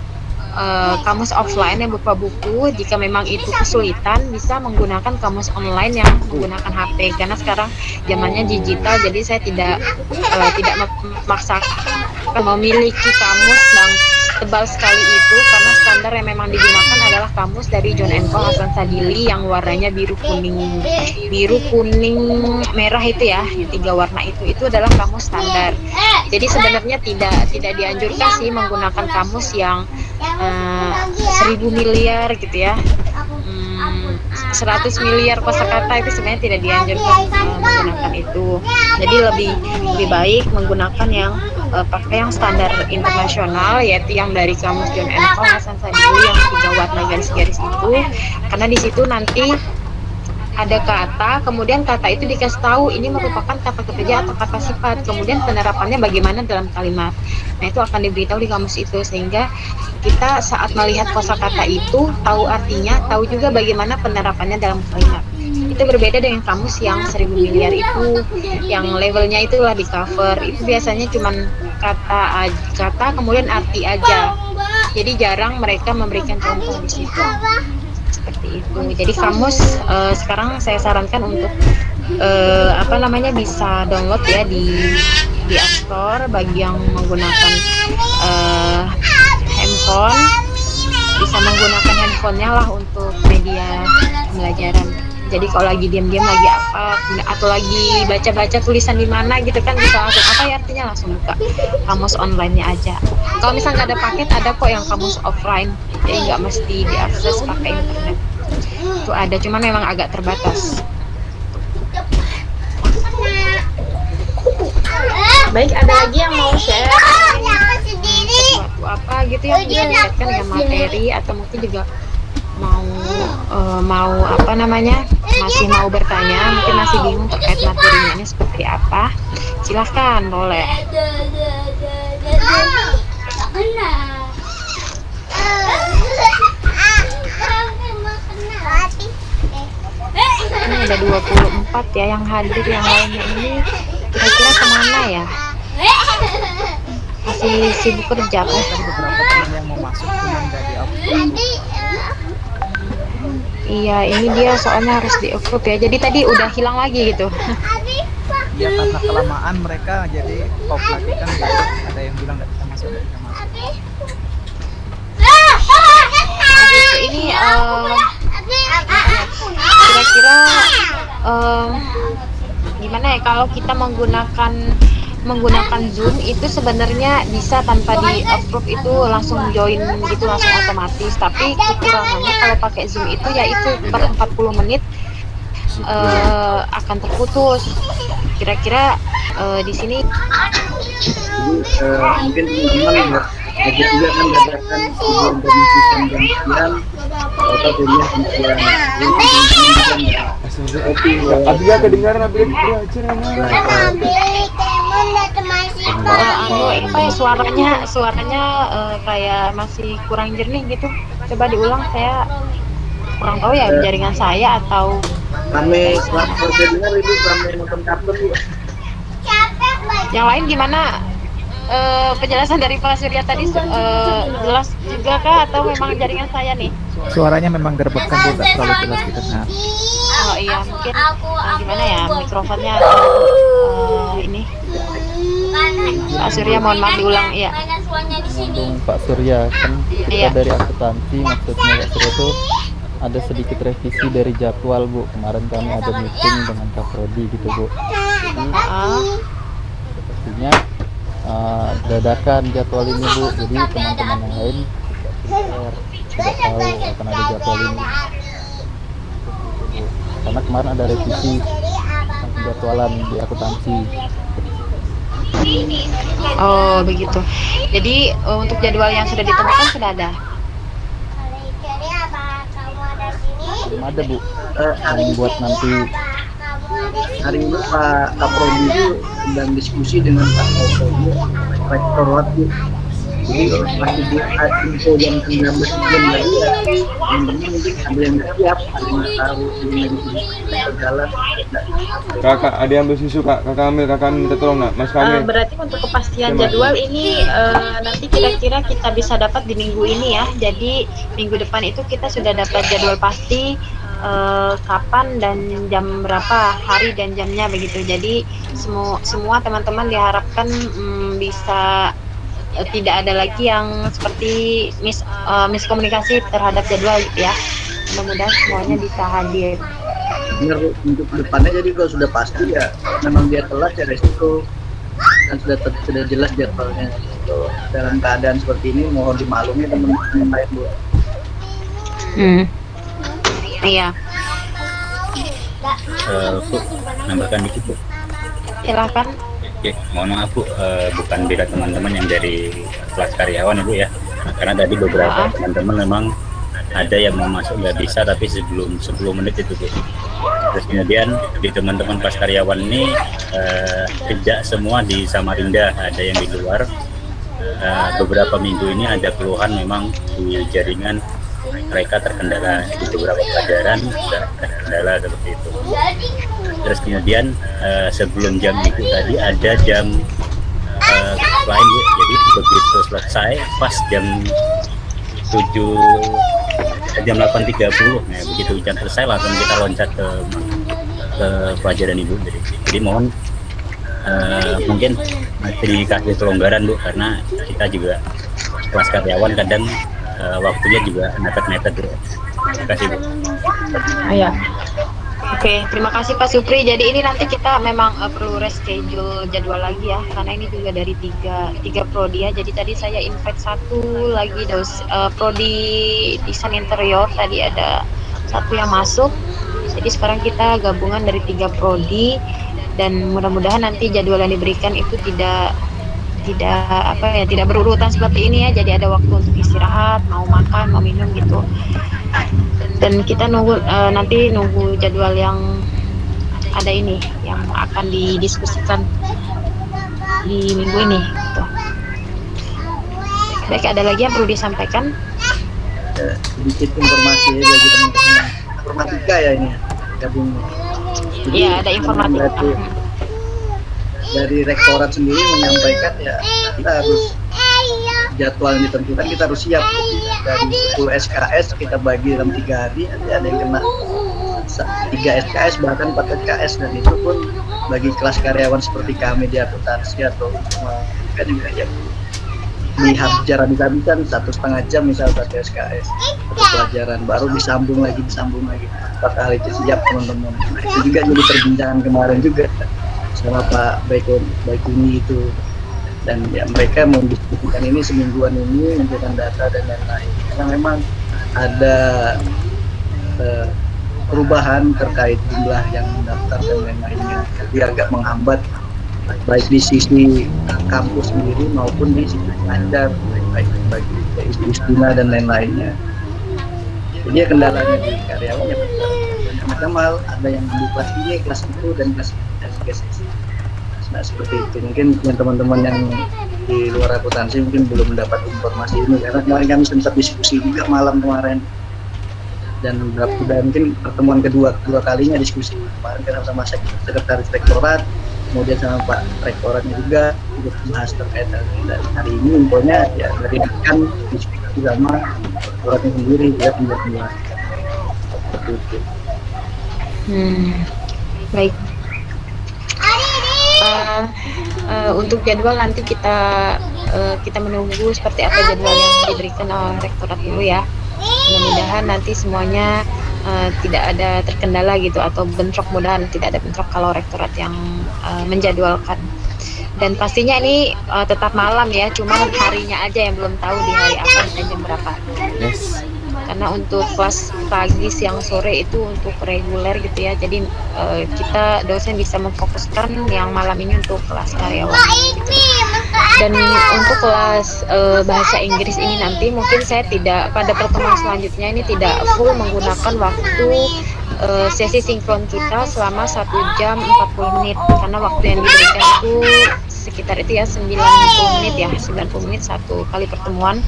[SPEAKER 1] offline yang berupa buku. Jika memang itu kesulitan, bisa menggunakan kamus online yang menggunakan HP, karena sekarang zamannya digital. Jadi saya tidak memaksakan memiliki kamus yang tebal sekali itu, karena standar yang memang digunakan adalah kamus dari John & Co Hasan Sadili yang warnanya biru kuning merah itu ya, yang 3 warna itu adalah kamus standar. Jadi sebenarnya tidak dianjurkan sih menggunakan kamus yang 1000 miliar gitu ya, 100 miliar kosakata itu sebenarnya tidak dianjurkan menggunakan itu. Jadi lebih baik menggunakan yang pakai yang standar internasional, yaitu yang dari kamus John and Co, Hasan Sadili yang 3 warna garis-garis itu, karena di situ nanti ada kata, kemudian kata itu dikasih tahu ini merupakan kata kerja atau kata sifat, kemudian penerapannya bagaimana dalam kalimat. Nah, itu akan diberitahu di kamus itu, sehingga kita saat melihat kosakata itu tahu artinya, tahu juga bagaimana penerapannya dalam kalimat. Itu berbeda dengan kamus yang 1000 miliar itu, yang levelnya itulah di cover. Itu biasanya cuman kata kemudian arti aja. Jadi jarang mereka memberikan contoh di situ. Seperti itu. Jadi kamus sekarang saya sarankan untuk bisa download ya di App Store bagi yang menggunakan handphone, bisa menggunakan handphonenya lah untuk media pembelajaran. Jadi kalau lagi diam-diam lagi apa atau lagi baca-baca tulisan di mana gitu kan, bisa langsung apa ya artinya, langsung buka kamus online-nya aja. Kalau misalnya nggak ada paket, ada kok yang kamus offline, jadi nggak mesti diakses pakai internet. Itu ada, cuman memang agak terbatas. Baik, ada lagi yang mau share sesuatu apa gitu yang bisa dikaitkan dengan materi, atau mungkin juga masih mau bertanya, mungkin masih bingung terkait materinya ini seperti apa, silahkan boleh. Ini ada 24 ya yang hadir, yang lainnya ini kira-kira kemana ya? Masih sibuk kerja kan?
[SPEAKER 7] Ada beberapa teman yang mau masuk cuman nggak di-upload.
[SPEAKER 1] Iya, ini dia soalnya harus di-approve ya. Jadi tadi udah hilang lagi gitu.
[SPEAKER 7] Ya karena kelamaan mereka jadi off lagi kan, gitu. Ada yang bilang nggak bisa masuk, nggak bisa masuk.
[SPEAKER 1] Habis ini kira-kira gimana ya kalau kita menggunakan Zoom itu sebenarnya bisa tanpa di approve itu langsung join gitu, langsung otomatis. Tapi kekurangannya kalau pakai Zoom itu yaitu per 40 menit akan terputus. Kira-kira di sini
[SPEAKER 3] mungkin teman-teman bagi juga kan mengadakan tujuan komisi pembangunan atau tujuan pembangunan.
[SPEAKER 5] Abia kedengaran Abia belajar
[SPEAKER 1] suaranya kayak masih kurang jernih gitu. Coba diulang, saya kurang tahu ya jaringan saya atau
[SPEAKER 3] Kami saya dengar itu kami nonton kartun juga.
[SPEAKER 1] yang lain gimana? Penjelasan dari Pak Surya tadi jelas juga kah atau memang jaringan saya nih?
[SPEAKER 7] Suaranya memang gerbekkan, Bu, nggak terlalu jelas didengar.
[SPEAKER 1] Oh iya, mungkin gimana ya mikrofonnya ini. Pak Surya mohon maaf diulang ya.
[SPEAKER 6] Untuk Pak Surya kan kita
[SPEAKER 1] Iya.
[SPEAKER 6] dari akuntansi, maksudnya Pak Surya itu ada sedikit revisi dari jadwal, Bu. Kemarin kami ada meeting dengan Kak Prodi gitu, Bu. Jadi pastinya dadakan jadwal ini, Bu. Jadi teman-teman yang lain tidak tahu akan ada jadwal ini. Karena kemarin ada revisi jadwalan di akuntansi.
[SPEAKER 1] Oh begitu. Jadi untuk jadwal yang sudah ditemukan sudah ada.
[SPEAKER 6] Belum ada, Bu. Yang buat nanti
[SPEAKER 3] Hari ini Pak Kaprodi itu sedang diskusi dengan Pak Kaprodi Rektorat, Bu. Jadi masih buat info jam 19 jam lagi ya. Teman-teman mungkin ada yang nggak siap, ada yang nggak tahu, ada yang lagi berjalan.
[SPEAKER 5] Kakak, ada yang ambil susu, Kak. Kakak ambil, kakak minta tolong, nak. Mas kami.
[SPEAKER 1] Berarti untuk kepastian jadwal ini nanti kira-kira kita bisa dapat di minggu ini ya. Jadi minggu depan itu kita sudah dapat jadwal pasti kapan dan jam berapa, hari dan jamnya begitu. Jadi semua teman-teman diharapkan bisa tidak ada lagi yang seperti miskomunikasi terhadap jadwal ya. Mudah-mudahan semuanya bisa hadir.
[SPEAKER 3] Benar, Bu. Untuk depannya jadi kalau sudah pasti ya memang dia telat ya resiko, dan sudah jelas jadwalnya. Dalam keadaan seperti ini mohon dimaklumi teman-teman yang lain, Bu.
[SPEAKER 1] Hmm. Iya,
[SPEAKER 8] Bu, nambahkan dikit Bu.
[SPEAKER 1] silakan.
[SPEAKER 8] Oke, mohon maaf Bu, bukan beda teman-teman yang dari kelas karyawan Ibu ya. Nah, karena tadi beberapa teman-teman memang ada yang mau masuk nggak bisa, tapi sebelum 10 menit itu Bu. Terus kemudian di teman-teman kelas karyawan ini kerja semua di Samarinda, ada yang di luar. Beberapa minggu ini ada keluhan memang di jaringan mereka terkendala di beberapa pelajaran, terkendala seperti itu. Terus kemudian sebelum jam itu tadi ada jam lain Bu. Jadi begitu selesai pas jam 8.30, nah begitu jam selesai langsung kita loncat ke pelajaran Ibu. Jadi mohon mungkin masih dikasih kelonggaran Bu, karena kita juga kelas karyawan kadang waktunya juga mepet-mepet Bu. Terima kasih Bu.
[SPEAKER 1] Iya. Oke, terima kasih Pak Supri. Jadi ini nanti kita memang perlu reschedule jadwal lagi ya, karena ini juga dari tiga prodi ya. Jadi tadi saya invite satu lagi prodi desain interior, tadi ada satu yang masuk. Jadi sekarang kita gabungan dari 3 prodi, dan mudah-mudahan nanti jadwal yang diberikan itu tidak berurutan seperti ini ya. Jadi ada waktu untuk istirahat, mau makan, mau minum gitu. Dan kita nanti nunggu jadwal yang ada ini, yang akan didiskusikan di minggu ini gitu. Baik, ada lagi yang perlu disampaikan?
[SPEAKER 3] Sedikit informasi ya bagi teman-teman informatika ya ini gabung.
[SPEAKER 1] Iya, ada informatika.
[SPEAKER 3] Dari rektorat sendiri menyampaikan ya kita harus jadwal yang ditentukan, kita harus siap. Dari 10 SKS kita bagi dalam 3 hari, nanti ada yang kena 3 SKS bahkan 4 SKS, dan itu pun bagi kelas karyawan seperti kami di akuntansi atau kan juga ya dihabiskan 1,5 jam misal 1 SKS atau pelajaran, baru disambung lagi 4 kali. Siap teman-teman. Nah, itu juga jadi perbincangan kemarin juga sama Pak Baikuni itu, dan ya mereka mendiskusikan ini semingguan ini, menunjukkan data dan lain-lain. Karena memang ada perubahan terkait jumlah yang mendaftar dan lain-lainnya, jadi agak menghambat baik di sisi kampus sendiri maupun di sisi pengajar, baik bagi istimewa dan lain-lainnya. Jadi ya kendalanya di karyawan ya macam hal, ada yang di kelas ini, kelas itu, dan kelas sesi. Nah seperti itu, mungkin teman-teman yang di luar akuntansi mungkin belum mendapat informasi ini, karena kemarin kami sempat diskusi juga malam kemarin, dan mungkin pertemuan kedua kalinya diskusi kemarin kan sama sekretaris rektorat, kemudian sama Pak rektoratnya juga untuk membahas terkait dan hari ini infonya ya dari dekan diskusi sama rektoratnya sendiri ya pembuat seperti itu.
[SPEAKER 1] Baik. Untuk jadwal nanti kita menunggu seperti apa jadwal yang diberikan oleh rektorat dulu ya. Mudah-mudahan nanti semuanya tidak ada terkendala gitu, atau bentrok, mudahan tidak ada bentrok kalau rektorat yang menjadwalkan. Dan pastinya ini tetap malam ya, cuman harinya aja yang belum tahu di hari apa dan jam berapa.
[SPEAKER 5] Yes.
[SPEAKER 1] Karena untuk kelas pagi, siang, sore itu untuk reguler gitu ya. Jadi kita dosen bisa memfokuskan yang malam ini untuk kelas karyawan gitu. Dan untuk kelas bahasa Inggris ini nanti mungkin saya tidak, pada pertemuan selanjutnya ini tidak full menggunakan waktu sesi sinkron kita selama 1 jam 40 menit, karena waktu yang diberikan itu sekitar itu ya 90 menit ya, 90 menit satu kali pertemuan.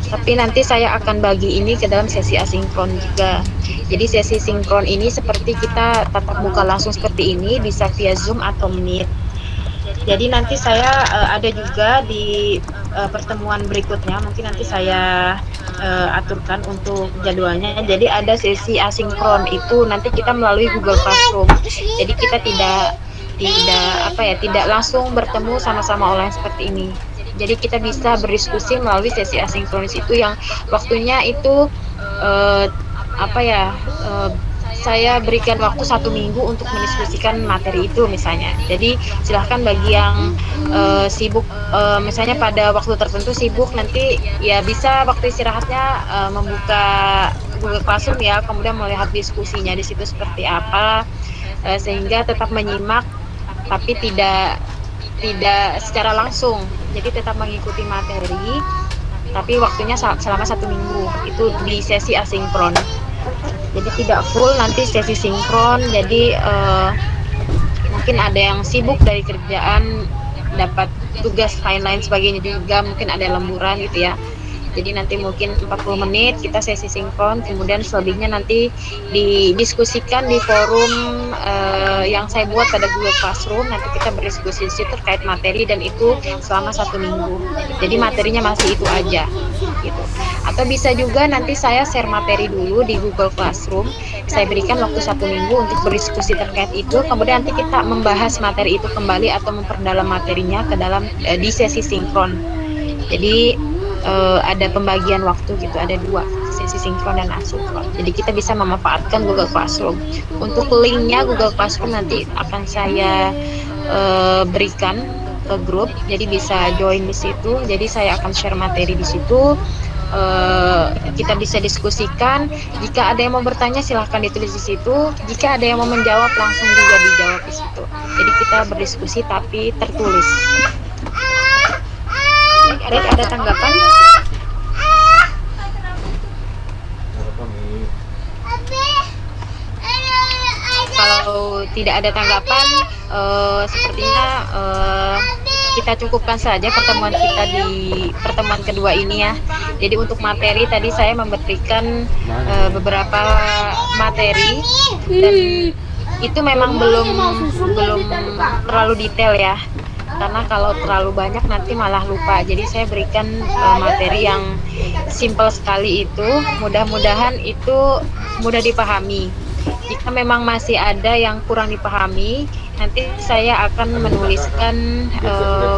[SPEAKER 1] Tapi nanti saya akan bagi ini ke dalam sesi asinkron juga. Jadi sesi sinkron ini seperti kita tatap muka langsung seperti ini, bisa via Zoom atau Meet. Jadi nanti saya ada juga di pertemuan berikutnya, mungkin nanti saya aturkan untuk jadwalnya. Jadi ada sesi asinkron itu nanti kita melalui Google Classroom. Jadi kita tidak langsung bertemu sama-sama online seperti ini. Jadi kita bisa berdiskusi melalui sesi asinkronis itu yang waktunya itu saya berikan waktu 1 minggu untuk mendiskusikan materi itu misalnya. Jadi silahkan bagi yang sibuk, misalnya pada waktu tertentu sibuk, nanti ya bisa waktu istirahatnya membuka Google Classroom ya, kemudian melihat diskusinya di situ seperti apa, sehingga tetap menyimak tapi tidak secara langsung. Jadi tetap mengikuti materi, tapi waktunya selama 1 minggu itu di sesi asinkron. Jadi tidak full, nanti sesi sinkron. Jadi mungkin ada yang sibuk dari kerjaan, dapat tugas lain-lain sebagainya juga, mungkin ada lemburan gitu ya. Jadi nanti mungkin 40 menit kita sesi sinkron, kemudian selebihnya nanti didiskusikan di forum yang saya buat pada Google Classroom. Nanti kita berdiskusi terkait materi, dan itu selama 1 minggu. Jadi materinya masih itu aja gitu. Atau bisa juga nanti saya share materi dulu di Google Classroom, saya berikan waktu 1 minggu untuk berdiskusi terkait itu, kemudian nanti kita membahas materi itu kembali atau memperdalam materinya ke dalam di sesi sinkron. Jadi ada pembagian waktu gitu, ada 2, sesi sinkron dan asinkron. Jadi kita bisa memanfaatkan Google Classroom. Untuk linknya Google Classroom nanti akan saya berikan ke grup, jadi bisa join di situ. Jadi saya akan share materi di situ. Kita bisa diskusikan. Jika ada yang mau bertanya silahkan ditulis di situ. Jika ada yang mau menjawab langsung juga dijawab di situ. Jadi kita berdiskusi tapi tertulis. Ada tanggapan? Kalau tidak ada tanggapan, sepertinya kita cukupkan saja pertemuan kita di pertemuan kedua ini ya. Jadi untuk materi tadi saya memberikan beberapa materi, dan itu memang belum terlalu detail ya. Karena kalau terlalu banyak nanti malah lupa. Jadi saya berikan materi yang simple sekali itu. Mudah-mudahan itu mudah dipahami. Jika memang masih ada yang kurang dipahami, nanti saya akan menuliskan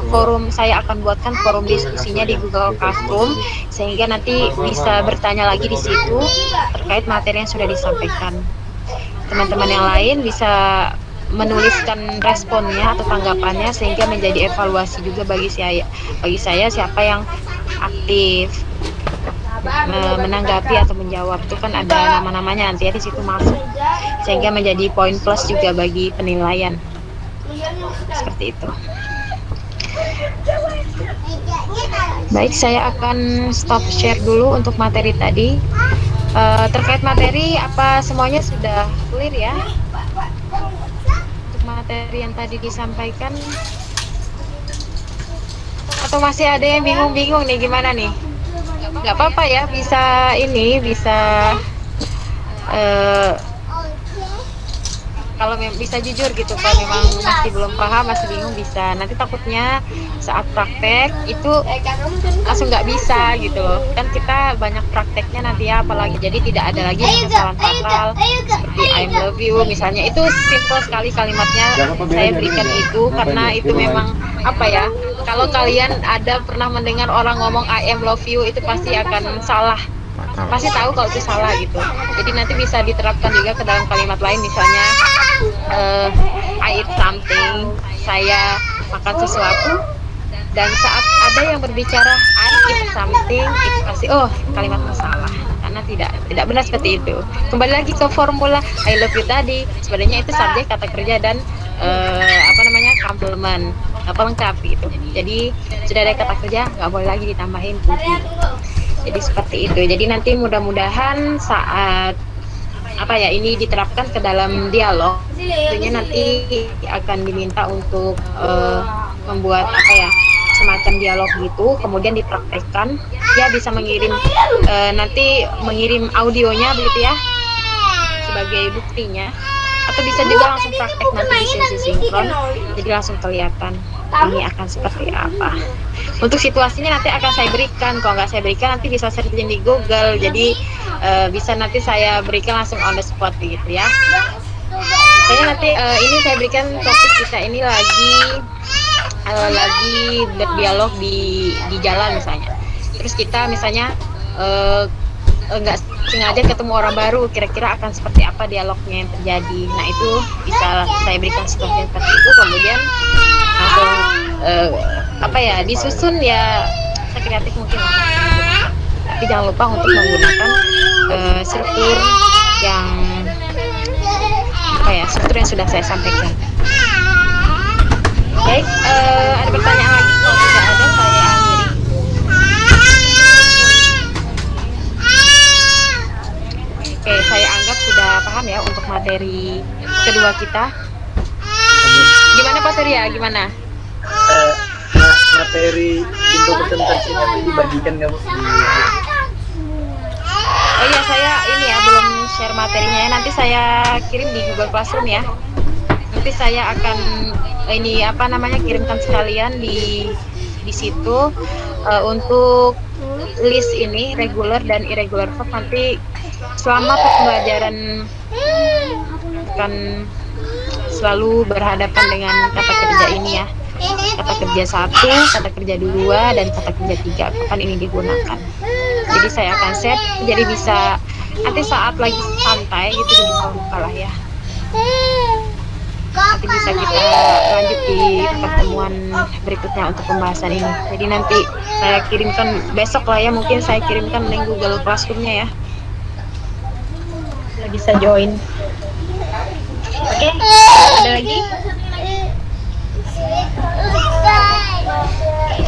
[SPEAKER 1] forum, saya akan buatkan forum diskusinya di Google Classroom, sehingga nanti bisa bertanya lagi di situ terkait materi yang sudah disampaikan. Teman-teman yang lain bisa menuliskan responnya atau tanggapannya, sehingga menjadi evaluasi juga bagi saya siapa yang aktif menanggapi atau menjawab. Itu kan ada nama-namanya nanti ya di situ masuk, sehingga menjadi poin plus juga bagi penilaian. Seperti itu. Baik, saya akan stop share dulu untuk materi tadi. Terkait materi, apa semuanya sudah clear ya? Materi yang tadi disampaikan, atau masih ada yang bingung-bingung nih, gimana nih? Nggak apa-apa ya, bisa kalau bisa jujur gitu, kalau memang masih belum paham, masih bingung, bisa. Nanti takutnya saat praktek itu langsung nggak bisa gitu loh. Kan kita banyak prakteknya nanti ya, apalagi jadi tidak ada lagi kesalahan fatal seperti I love you misalnya. Itu simple sekali kalimatnya saya berikan itu, karena itu memang apa ya, kalau kalian ada pernah mendengar orang ngomong I am love you, itu pasti akan salah. Pasti tahu kalau itu salah gitu. Jadi nanti bisa diterapkan juga ke dalam kalimat lain, misalnya I eat something, saya makan sesuatu, dan saat ada yang berbicara I eat something, itu pasti kalimat masalah, karena tidak benar seperti itu. Kembali lagi ke formula I love you tadi, sebenarnya itu subjek, kata kerja, dan complement, pelengkap gitu. Jadi sudah ada kata kerja, nggak boleh lagi ditambahin to be. Jadi seperti itu. Jadi nanti mudah-mudahan saat ini diterapkan ke dalam dialog, tentunya nanti akan diminta untuk membuat semacam dialog gitu, kemudian dipraktekkan. Ya bisa mengirim mengirim audionya begitu ya sebagai buktinya, atau bisa juga langsung praktek nanti di sesi sinkron, jadi langsung kelihatan ini akan seperti apa. Untuk situasinya nanti akan saya berikan, kalau nggak saya berikan nanti bisa searching di Google, jadi bisa nanti saya berikan langsung on the spot gitu ya. Saya nanti ini saya berikan topik kita ini lagi berdialog di jalan misalnya, terus kita misalnya nggak sengaja ketemu orang baru, kira-kira akan seperti apa dialognya yang terjadi. Nah itu bisa saya berikan situasi seperti itu, kemudian langsung disusun ya sekreatif mungkin lah. Tapi jangan lupa untuk menggunakan struktur sudah saya sampaikan. Baik, ada pertanyaan lagi? Kalau tidak ada, saya akhiri. Oke, saya anggap sudah paham ya untuk materi kedua kita. Gimana Pak Surya? Gimana?
[SPEAKER 3] Materi untuk presentasinya itu dibagikan nggak Bu?
[SPEAKER 1] Oh iya, saya ini ya belum share materinya ya. Nanti saya kirim di Google Classroom ya. Nanti saya akan ini apa namanya kirimkan sekalian di situ untuk list ini regular dan irregular verb. Nanti selama pembelajaran akan selalu berhadapan dengan kata kerja ini ya. Kata kerja 1, kata kerja 2, dan kata kerja 3. Kapan ini digunakan? Jadi saya akan set, jadi bisa nanti saat lagi santai gitu dibuka-buka lah ya. Nanti bisa kita lanjut di pertemuan berikutnya untuk pembahasan ini. Jadi nanti saya kirimkan besok lah ya, mungkin saya kirimkan link Google Classroom-nya ya. Bisa join. Oke, ada lagi?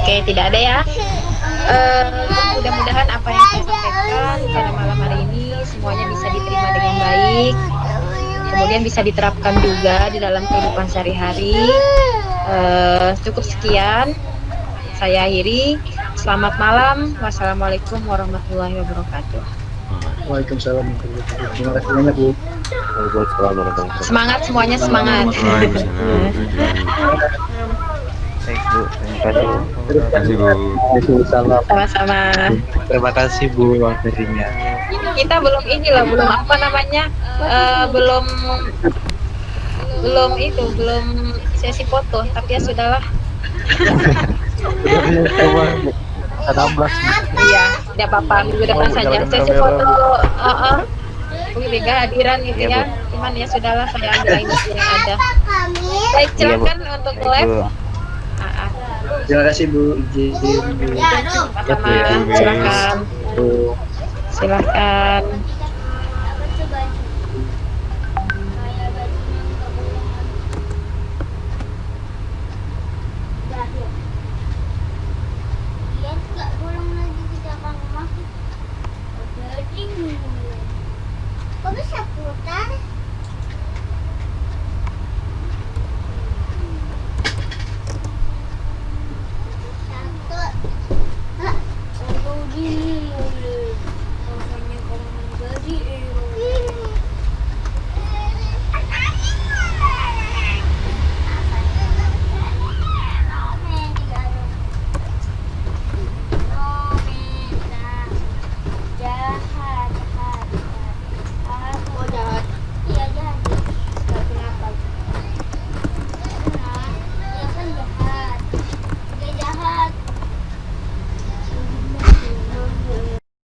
[SPEAKER 1] Oke, tidak ada ya. Mudah-mudahan apa yang saya sampaikan pada malam hari ini semuanya bisa diterima dengan baik, kemudian bisa diterapkan juga di dalam kehidupan sehari-hari. Cukup sekian, saya akhiri. Selamat malam. Wassalamualaikum warahmatullahi wabarakatuh.
[SPEAKER 3] Waalaikumsalam. Terima kasih banyak Bu.
[SPEAKER 1] Semangat semuanya, semangat.
[SPEAKER 9] Baik Bu, terima kasih.
[SPEAKER 5] Terima kasih Bu.
[SPEAKER 1] Sama-sama.
[SPEAKER 9] Terima kasih Bu materinya.
[SPEAKER 1] Kita belum ini loh, belum apa namanya, belum sesi foto, tapi ya sudahlah. Iya, tidak apa-apa, minggu depan saja sesi foto. Bu Mega hadiran gitu ya, cuman ya sudahlah, saya ambil ini yang ada. Baik, silakan untuk lab.
[SPEAKER 3] Terima kasih Bu. Izin Bu.
[SPEAKER 1] Silakan. Silakan.
[SPEAKER 10] Kok bisa putar?